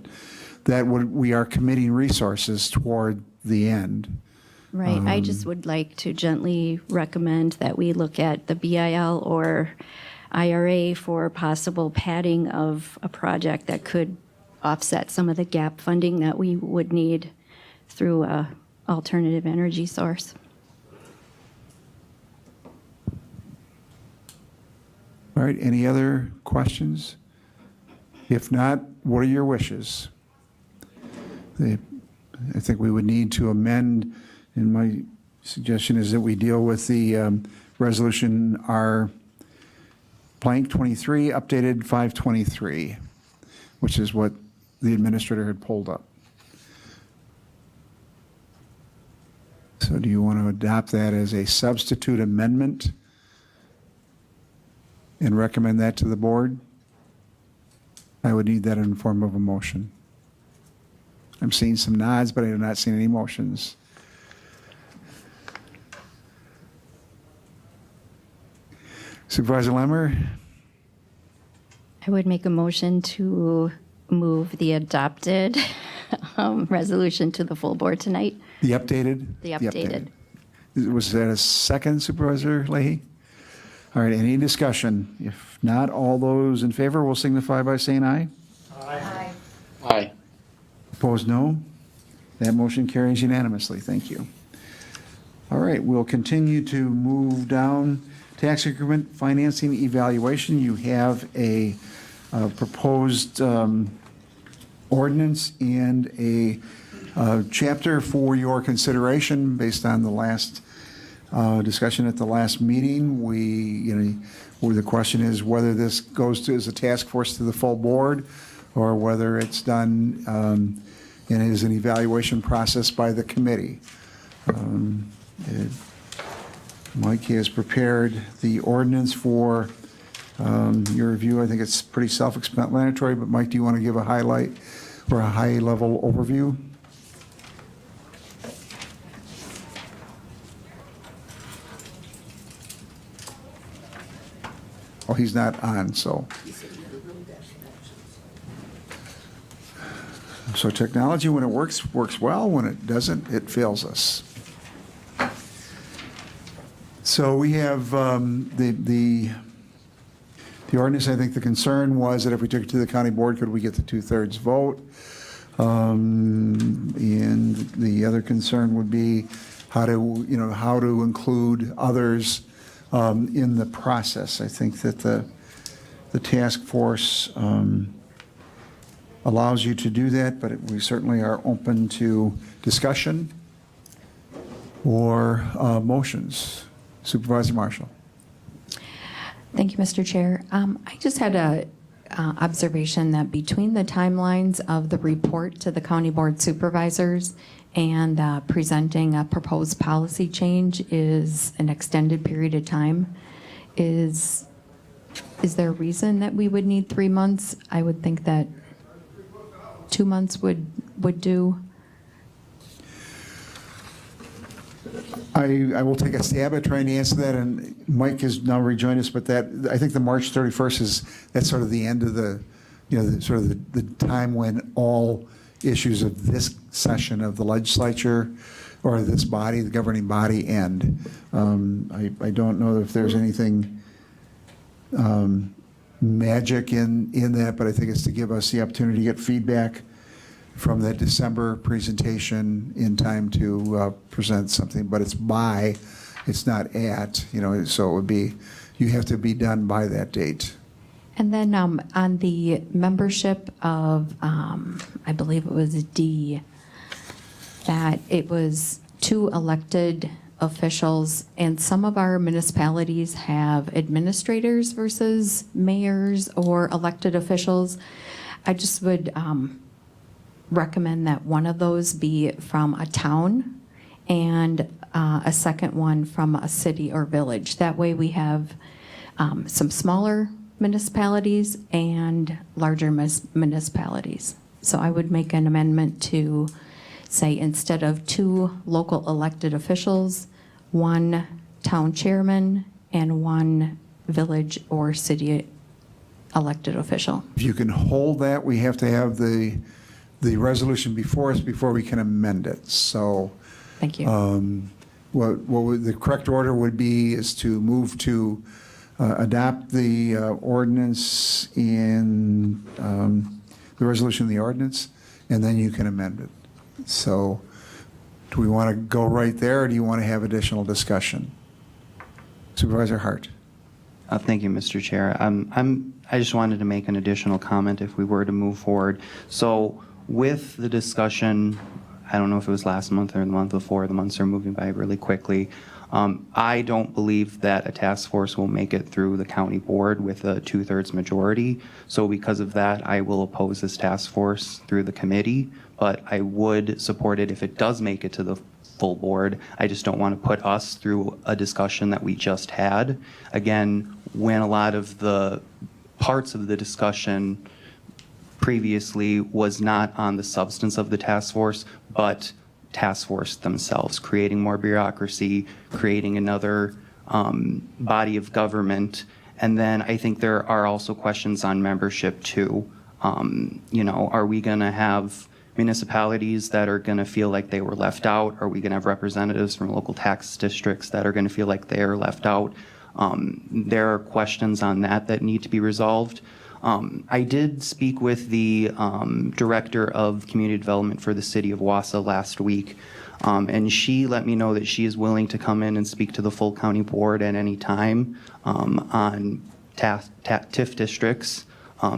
we are committing resources toward the end. Right, I just would like to gently recommend that we look at the BIL or IRA for possible padding of a project that could offset some of the gap funding that we would need through a alternative energy source. All right, any other questions? If not, what are your wishes? I think we would need to amend, and my suggestion is that we deal with the resolution R blank 23, updated 523, which is what the administrator had pulled up. So do you want to adopt that as a substitute amendment and recommend that to the board? I would need that in the form of a motion. I'm seeing some nods, but I have not seen any motions. Supervisor Lemmer? I would make a motion to move the adopted resolution to the full board tonight. The updated? The updated. Was that a second, Supervisor Leahy? All right, any discussion? If not, all those in favor will signify by saying aye. Aye. Aye. Opposed, no. That motion carries unanimously. Thank you. All right, we'll continue to move down. Tax increment financing evaluation. You have a proposed ordinance and a chapter for your consideration based on the last discussion at the last meeting. Where the question is whether this goes to as a task force to the full board, or whether it's done and is an evaluation process by the committee. Mike has prepared the ordinance for your review. I think it's pretty self-explanatory, but Mike, do you want to give a highlight or a high-level overview? Oh, he's not on, so. So technology, when it works, works well. When it doesn't, it fails us. So we have the ordinance. I think the concern was that if we took it to the county board, could we get the 2/3 vote? And the other concern would be how to include others in the process. I think that the task force allows you to do that, but we certainly are open to discussion or motions. Supervisor Marshall. Thank you, Mr. Chair. I just had a observation that between the timelines of the report to the County Board Supervisors and presenting a proposed policy change is an extended period of time. is there a reason that we would need 3 months? I would think that 2 months would do. I will take a stab at trying to answer that, and Mike has now rejoined us, but that, I think the March 31st that's sort of the end of the, sort of the time when all issues of this session of the legislature or this body, the governing body, end. I don't know if there's anything magic in that, but I think it's to give us the opportunity to get feedback from that December presentation in time to present something, but it's by, it's not at, so it would be, you have to be done by that date. And then on the membership of, I believe it was D, that it was 2 elected officials, and some of our municipalities have administrators versus mayors or elected officials. I just would recommend that one of those be from a town and a second one from a city or village. That way we have some smaller municipalities and larger municipalities. So I would make an amendment to say, instead of 2 local elected officials, 1 town chairman and 1 village or city elected official. If you can hold that, we have to have the resolution before us before we can amend it. So Thank you. The correct order would be is to move to adopt the ordinance in the resolution of the ordinance, and then you can amend it. So do we want to go right there, or do you want to have additional discussion? Supervisor Hart. Thank you, Mr. Chair. I just wanted to make an additional comment if we were to move forward. So with the discussion, I don't know if it was last month or the month before, the months are moving by really quickly. I don't believe that a task force will make it through the county board with a 2/3 majority. So because of that, I will oppose this task force through the committee, but I would support it if it does make it to the full board. I just don't want to put us through a discussion that we just had. Again, when a lot of the parts of the discussion previously was not on the substance of the task force, but task force themselves, creating more bureaucracy, creating another body of government. And then I think there are also questions on membership too. Are we going to have municipalities that are going to feel like they were left out? Are we going to have representatives from local tax districts that are going to feel like they are left out? There are questions on that need to be resolved. I did speak with the Director of Community Development for the City of Wausau last week, and she let me know that she is willing to come in and speak to the full county board at any time on TIF districts.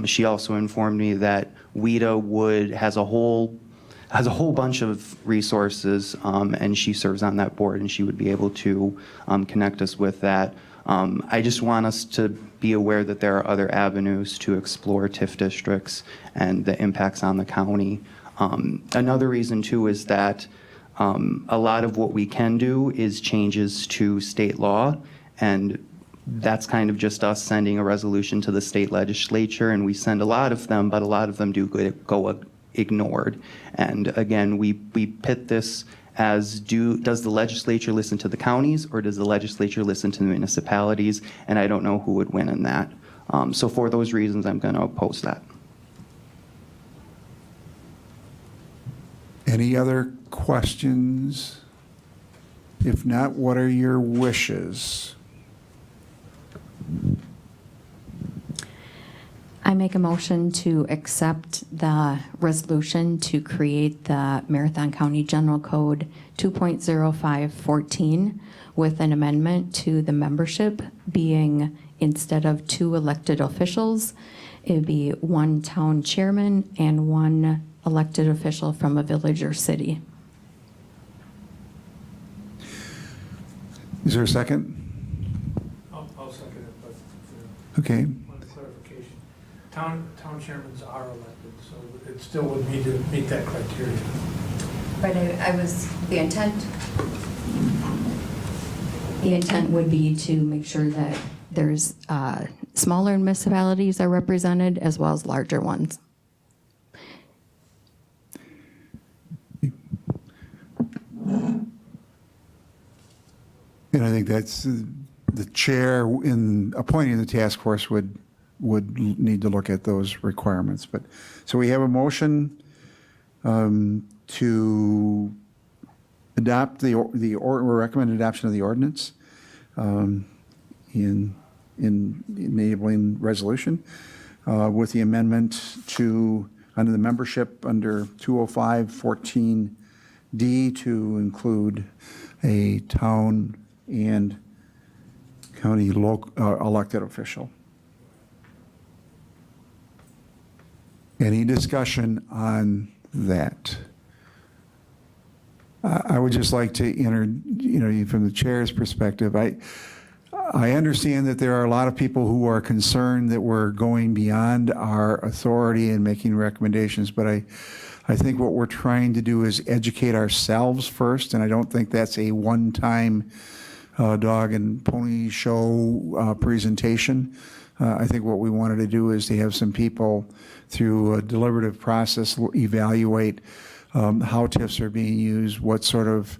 She also informed me that WIDA has a whole bunch of resources, and she serves on that board, and she would be able to connect us with that. I just want us to be aware that there are other avenues to explore TIF districts and the impacts on the county. Another reason too is that a lot of what we can do is changes to state law, and that's kind of just us sending a resolution to the state legislature, and we send a lot of them, but a lot of them do go ignored. And again, we pit this as does the legislature listen to the counties, or does the legislature listen to the municipalities? And I don't know who would win in that. So for those reasons, I'm going to oppose that. Any other questions? If not, what are your wishes? I make a motion to accept the resolution to create the Marathon County General Code 2.0514 with an amendment to the membership being, instead of 2 elected officials, it would be 1 town chairman and 1 elected official from a village or city. Is there a second? I'll second it, but Okay. one clarification. Town chairmans are elected, so it still would need to meet that criteria. But the intent would be to make sure that There's smaller municipalities are represented as well as larger ones. And I think that's the chair in appointing the task force would need to look at those requirements. But, so we have a motion to adopt recommend adoption of the ordinance in enabling resolution with the amendment to, under the membership, under 205-14D to include a town and county elected official. Any discussion on that? I would just like to from the chair's perspective, I understand that there are a lot of people who are concerned that we're going beyond our authority and making recommendations, but I think what we're trying to do is educate ourselves first, and I don't think that's a one-time dog and pony show presentation. I think what we wanted to do is to have some people, through a deliberative process, evaluate how TIFs are being used, what sort of,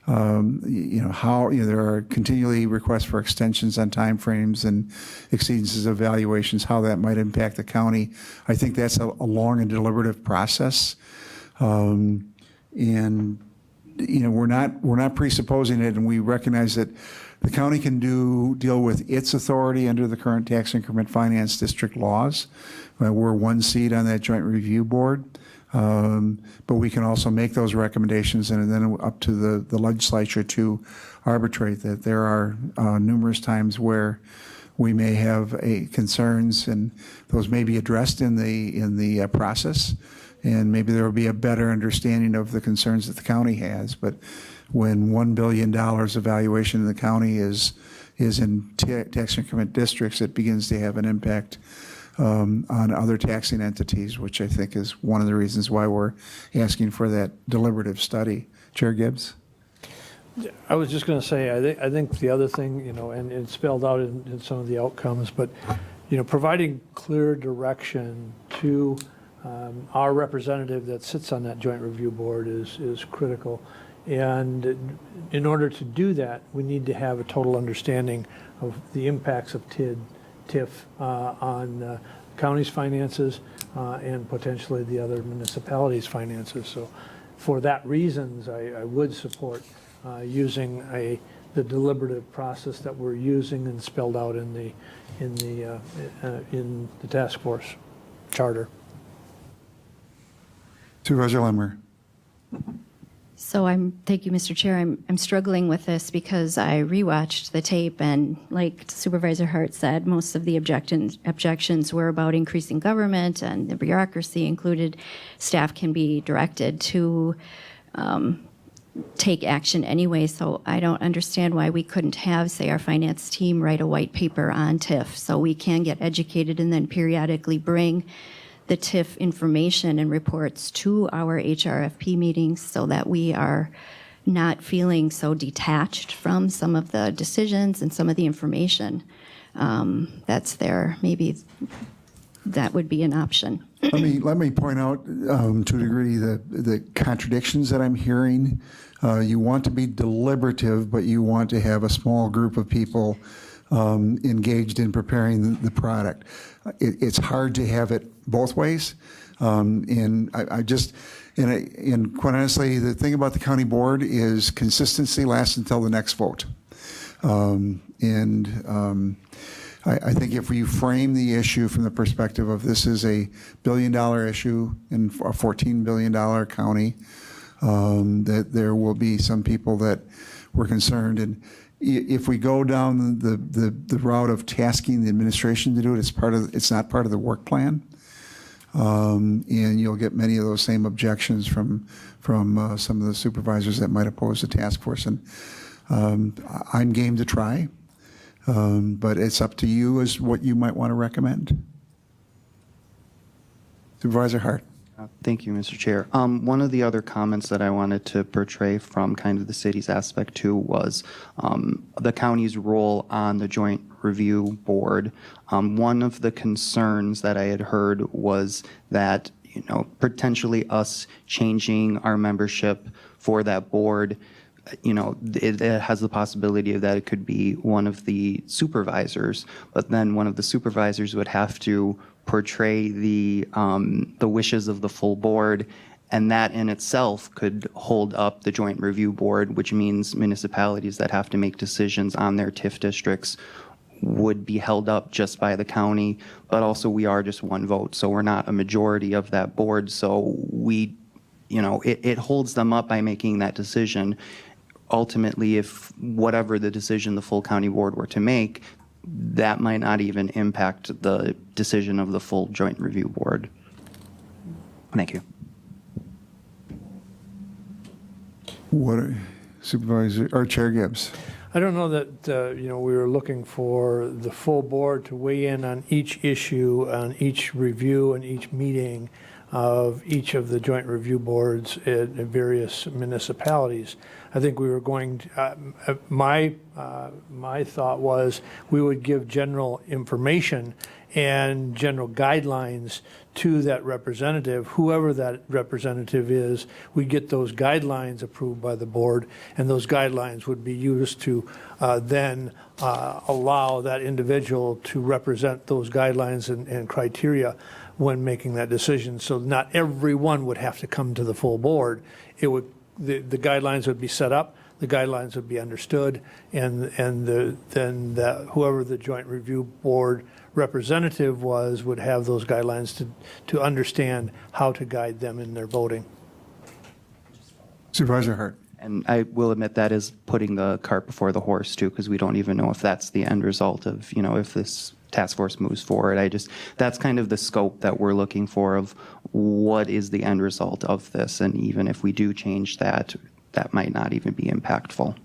there are continually requests for extensions on timeframes and exceedances of valuations, how that might impact the county. I think that's a long and deliberative process. And we're not presupposing it, and we recognize that the county can deal with its authority under the current tax increment finance district laws. We're one seat on that joint review board, but we can also make those recommendations, and then up to the legislature to arbitrate that. There are numerous times where we may have concerns, and those may be addressed in the process. And maybe there will be a better understanding of the concerns that the county has. But when $1 billion of valuation in the county is in tax increment districts, it begins to have an impact on other taxing entities, which I think is one of the reasons why we're asking for that deliberative study. Chair Gibbs? I was just going to say, I think the other thing, and it's spelled out in some of the outcomes, but, providing clear direction to our representative that sits on that joint review board is critical. And in order to do that, we need to have a total understanding of the impacts of TIF on county's finances and potentially the other municipalities' finances. So for that reasons, I would support using the deliberative process that we're using and spelled out in the task force charter. Supervisor Lemmer. So thank you, Mr. Chair. I'm struggling with this because I rewatched the tape, and like Supervisor Hart said, most of the objections were about increasing government and the bureaucracy included. Staff can be directed to take action anyway, so I don't understand why we couldn't have, say, our finance team write a white paper on TIF so we can get educated and then periodically bring the TIF information and reports to our HRFP meetings so that we are not feeling so detached from some of the decisions and some of the information that's there. Maybe that would be an option. Let me point out to a degree the contradictions that I'm hearing. You want to be deliberative, but you want to have a small group of people engaged in preparing the product. It's hard to have it both ways. And quite honestly, the thing about the county board is consistency lasts until the next vote. I think if we frame the issue from the perspective of this is a $1 billion issue in a $14 billion county, that there will be some people that were concerned. And if we go down the route of tasking the administration to do it, it's not part of the work plan. And you'll get many of those same objections from some of the supervisors that might oppose the task force. And I'm game to try, but it's up to you as what you might want to recommend. Supervisor Hart. Thank you, Mr. Chair. One of the other comments that I wanted to portray from kind of the city's aspect too was the county's role on the Joint Review Board. One of the concerns that I had heard was that, you know, potentially us changing our membership for that board, you know, it has the possibility that it could be one of the supervisors, but then one of the supervisors would have to portray the wishes of the full board, and that in itself could hold up the Joint Review Board, which means municipalities that have to make decisions on their TIF districts would be held up just by the county, but also we are just one vote, so we're not a majority of that board, so we, you know, it holds them up by making that decision. Ultimately, if whatever the decision the full county board were to make, that might not even impact the decision of the full Joint Review Board. Thank you. What, Supervisor, or Chair Gibbs? I don't know that, you know, we were looking for the full board to weigh in on each issue, on each review and each meeting of each of the joint review boards at various municipalities. I think we were going to, my thought was we would give general information and general guidelines to that representative, whoever that representative is. We get those guidelines approved by the board, and those guidelines would be used to then allow that individual to represent those guidelines and criteria when making that decision. So not everyone would have to come to the full board. It would, the guidelines would be set up, the guidelines would be understood, and then whoever the joint review board representative would have those guidelines to understand how to guide them in their voting. Supervisor Hart. And I will admit that is putting the cart before the horse too, because we don't even know if that's the end result of, you know, if this task force moves forward. That's kind of the scope that we're looking for of what is the end result of this. And even if we do change that, that might not even be impactful.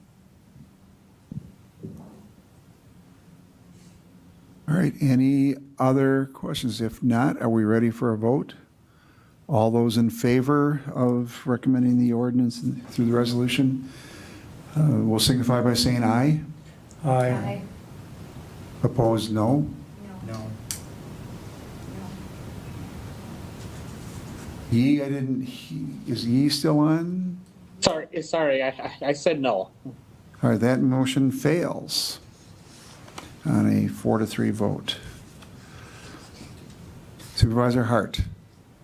All right, any other questions? If not, are we ready for a vote? All those in favor of recommending the ordinance through the resolution will signify by saying aye. Aye. Opposed, no? No. Yee, is Yee still on? Sorry, I said no. All right, that motion fails on a 4-3 vote. Supervisor Hart.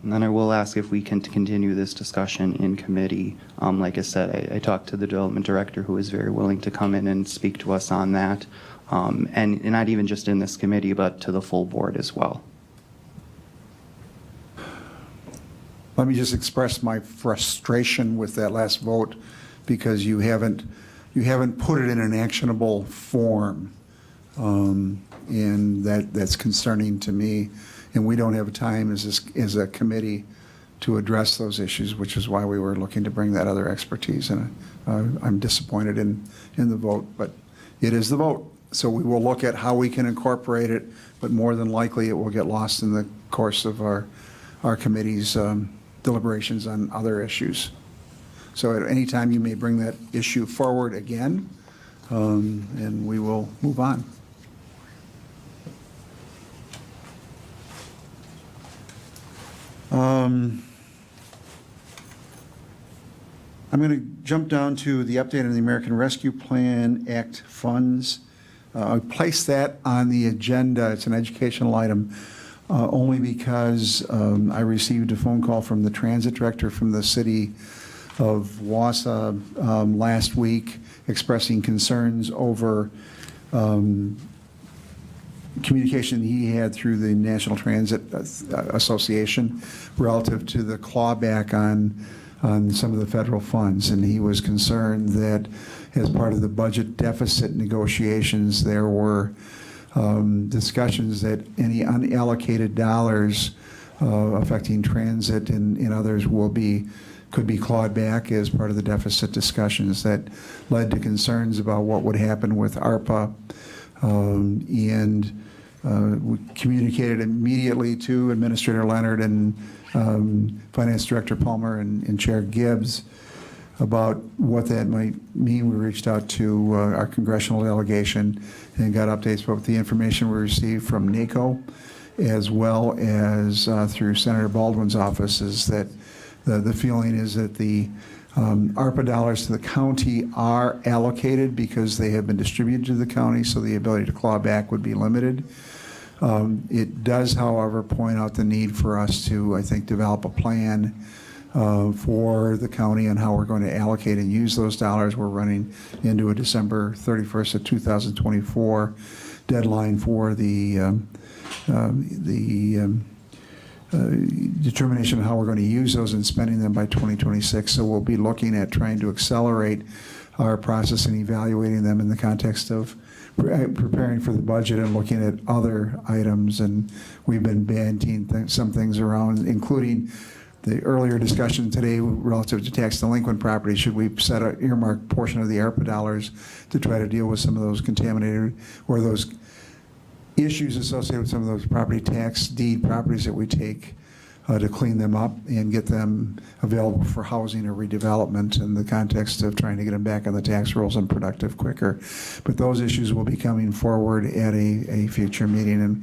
And then I will ask if we can continue this discussion in committee. Like I said, I talked to the development director, who is very willing to come in and speak to us on that. And not even just in this committee, but to the full board as well. Let me just express my frustration with that last vote, because you haven't put it in an actionable form. And that's concerning to me. And we don't have time as a committee to address those issues, which is why we were looking to bring that other expertise. And I'm disappointed in the vote, but it is the vote. So we will look at how we can incorporate it, but more than likely it will get lost in the course of our committee's deliberations on other issues. So at any time you may bring that issue forward again, and we will move on. I'm going to jump down to the update on the American Rescue Plan Act funds. I placed that on the agenda. It's an educational item, only because I received a phone call from the transit director from the city of Wausau last week, expressing concerns over communication he had through the National Transit Association relative to the clawback on some of the federal funds. And he was concerned that as part of the budget deficit negotiations, there were discussions that any unallocated dollars affecting transit and others could be clawed back as part of the deficit discussions. That led to concerns about what would happen with ARPA. And we communicated immediately to Administrator Leonard and Finance Director Palmer and Chair Gibbs about what that might mean. We reached out to our congressional delegation and got updates about the information we received from NACO, as well as through Senator Baldwin's office, is that the feeling is that the ARPA dollars to the county are allocated because they have been distributed to the county, so the ability to claw back would be limited. It does, however, point out the need for us to, I think, develop a plan for the county and how we're going to allocate and use those dollars. We're running into a December 31st of 2024 deadline for the determination of how we're going to use those and spending them by 2026. So we'll be looking at trying to accelerate our process and evaluating them in the context of preparing for the budget and looking at other items. And we've been bandying some things around, including the earlier discussion today relative to tax delinquent property. Should we set an earmarked portion of the ARPA dollars to try to deal with some of those contaminated or those issues associated with some of those property tax deed properties that we take to clean them up and get them available for housing or redevelopment in the context of trying to get them back on the tax rolls and productive quicker. But those issues will be coming forward at a future meeting. And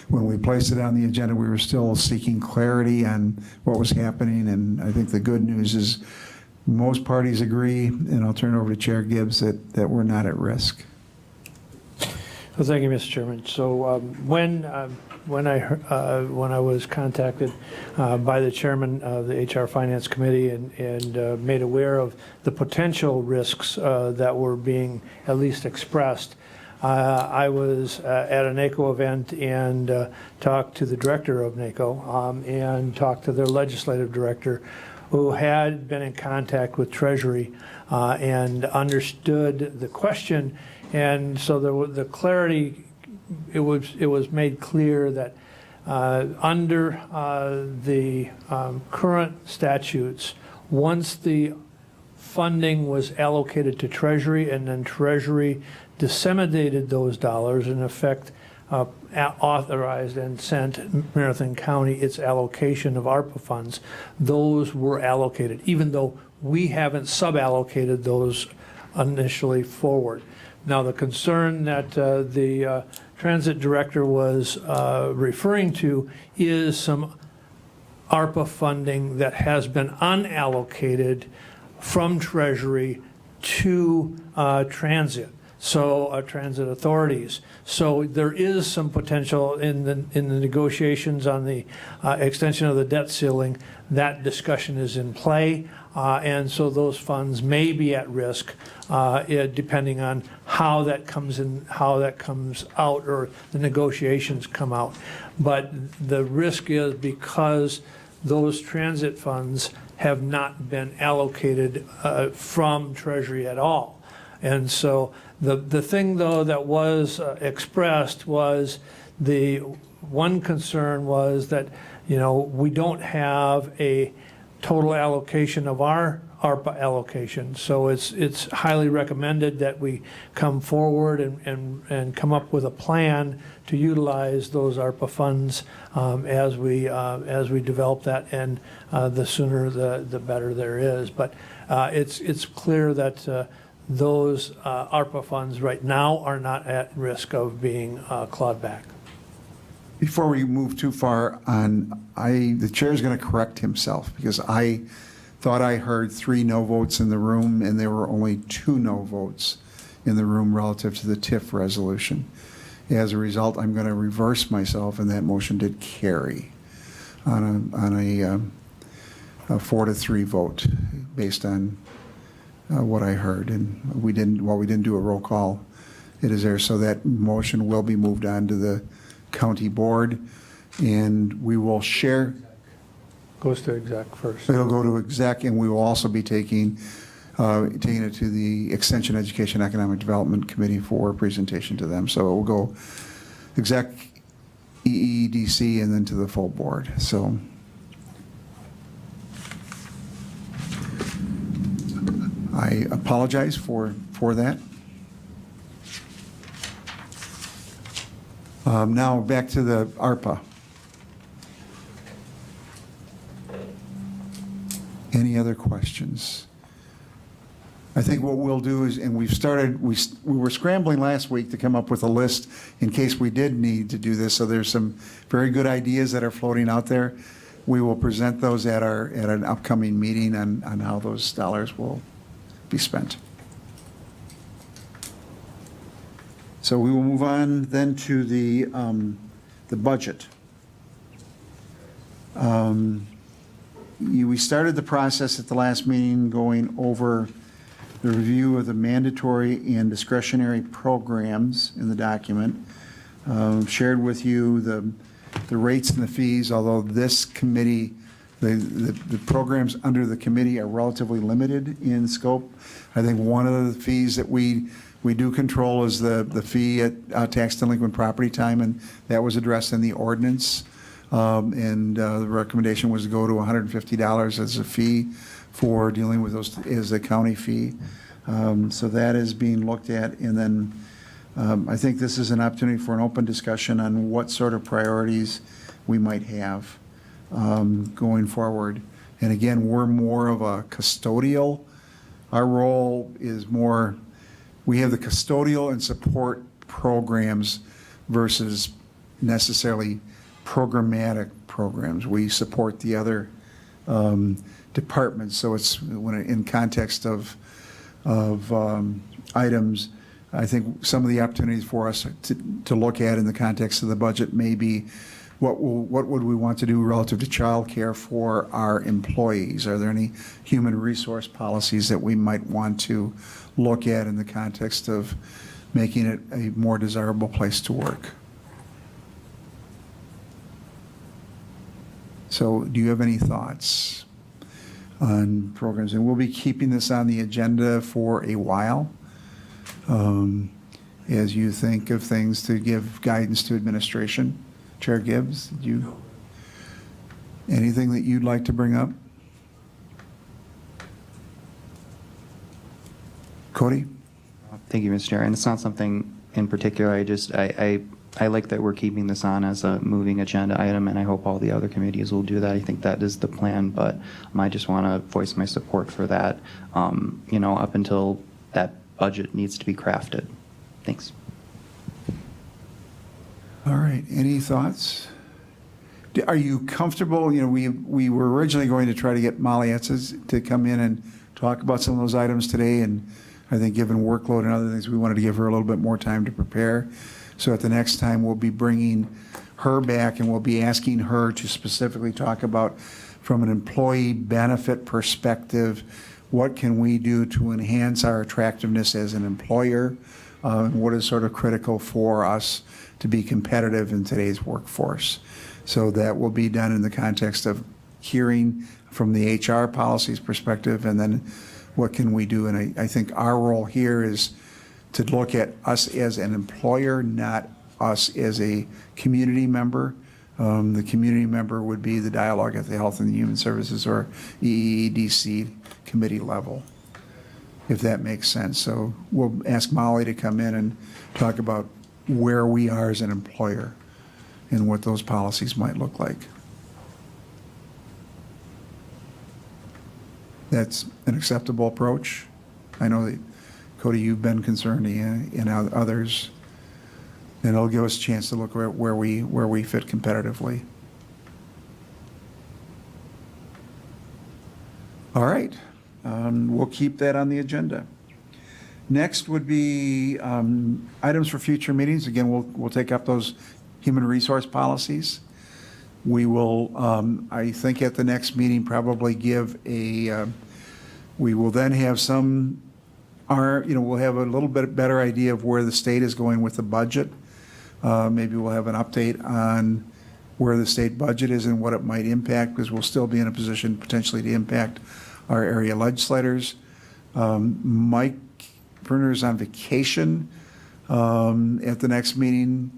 when we placed it on the agenda, we were still seeking clarity on what was happening. And I think the good news is most parties agree, and I'll turn it over to Chair Gibbs, that we're not at risk. Well, thank you, Mr. Chairman. So when I was contacted by the chairman of the HR Finance Committee and made aware of the potential risks that were being at least expressed, I was at a NACO event and talked to the director of NACO and talked to their legislative director, who had been in contact with Treasury and understood the question. And so the clarity, it was made clear that under the current statutes, once the funding was allocated to Treasury and then Treasury disseminated those dollars, in effect authorized and sent Marathon County its allocation of ARPA funds, those were allocated, even though we haven't suballocated those initially forward. Now, the concern that the transit director was referring to is some ARPA funding that has been unallocated from Treasury to transit. So transit authorities. So there is some potential in the negotiations on the extension of the debt ceiling. That discussion is in play, and so those funds may be at risk depending on how that comes in, how that comes out, or the negotiations come out. But the risk is because those transit funds have not been allocated from Treasury at all. And so the thing, though, that was expressed was the one concern was that, you know, we don't have a total allocation of our ARPA allocation. So it's highly recommended that we come forward and come up with a plan to utilize those ARPA funds as we develop that, and the sooner the better there is. But it's clear that those ARPA funds right now are not at risk of being clawed back. Before we move too far on, the chair is going to correct himself, because I thought I heard 3 no votes in the room, and there were only 2 no votes in the room relative to the TIF resolution. As a result, I'm going to reverse myself, and that motion did carry on a 4-3 vote based on what I heard. And we didn't do a roll call, it is there. So that motion will be moved on to the county board, and we will share. Goes to exec first. It'll go to exec, and we will also be taking it to the Extension Education Economic Development Committee for presentation to them. So it will go exec, EEDC, and then to the full board. So I apologize for that. Now back to the ARPA. Any other questions? I think what we'll do is, and we've started, we were scrambling last week to come up with a list in case we did need to do this, so there's some very good ideas that are floating out there. We will present those at an upcoming meeting on how those dollars will be spent. So we will move on then to the budget. We started the process at the last meeting going over the review of the mandatory and discretionary programs in the document. Shared with you the rates and the fees, although this committee, the programs under the committee are relatively limited in scope. I think one of the fees that we do control is the fee at tax delinquent property time, and that was addressed in the ordinance. The recommendation was to go to $150 as a fee for dealing with those as a county fee. So that is being looked at. And then I think this is an opportunity for an open discussion on what sort of priorities we might have going forward. And again, we're more of a custodial. Our role is more, we have the custodial and support programs versus necessarily programmatic programs. We support the other departments. So it's when in context of items, I think some of the opportunities for us to look at in the context of the budget may be what would we want to do relative to childcare for our employees? Are there any human resource policies that we might want to look at in the context of making it a more desirable place to work? So do you have any thoughts on programs? And we'll be keeping this on the agenda for a while as you think of things to give guidance to administration. Chair Gibbs, did you, anything that you'd like to bring up? Cody? Thank you, Mr. Chair. And it's not something in particular. I like that we're keeping this on as a moving agenda item, and I hope all the other committees will do that. I think that is the plan, but I just want to voice my support for that, up until that budget needs to be crafted. Thanks. All right, any thoughts? Are you comfortable, we were originally going to try to get Molly Etzes to come in and talk about some of those items today, and I think given workload and other things, we wanted to give her a little bit more time to prepare. So at the next time, we'll be bringing her back and we'll be asking her to specifically talk about, from an employee benefit perspective, what can we do to enhance our attractiveness as an employer? What is sort of critical for us to be competitive in today's workforce? So that will be done in the context of hearing from the HR policies perspective, and then what can we do? And I think our role here is to look at us as an employer, not us as a community member. The community member would be the dialogue at the Health and Human Services or EEDC committee level, if that makes sense. So we'll ask Molly to come in and talk about where we are as an employer and what those policies might look like. That's an acceptable approach. I know that, Cody, you've been concerned, and others, and it'll give us a chance to look at where we fit competitively. All right, we'll keep that on the agenda. Next would be items for future meetings. Again, we'll take up those human resource policies. We will, I think at the next meeting, probably give we will then have we'll have a little bit better idea of where the state is going with the budget. Maybe we'll have an update on where the state budget is and what it might impact, because we'll still be in a position potentially to impact our area legislators. Mike Verner's on vacation at the next meeting.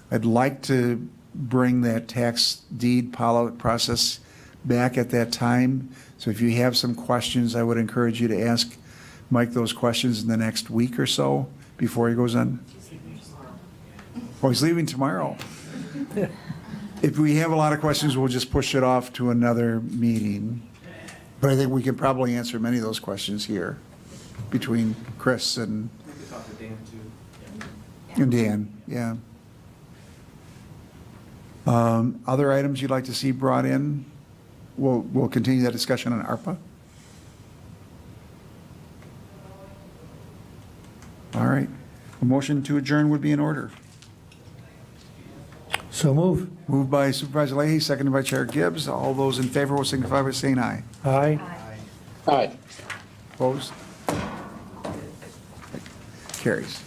I'd like to bring that tax deed process back at that time. So if you have some questions, I would encourage you to ask Mike those questions in the next week or so before he goes on. Oh, he's leaving tomorrow. If we have a lot of questions, we'll just push it off to another meeting. But I think we can probably answer many of those questions here between Chris and Dan, yeah. Other items you'd like to see brought in? We'll continue that discussion on ARPA. All right. A motion to adjourn would be in order. So move. Moved by Supervisor Leahy, seconded by Chair Gibbs. All those in favor will signify by saying aye. Aye. Aye. Opposed? Carries.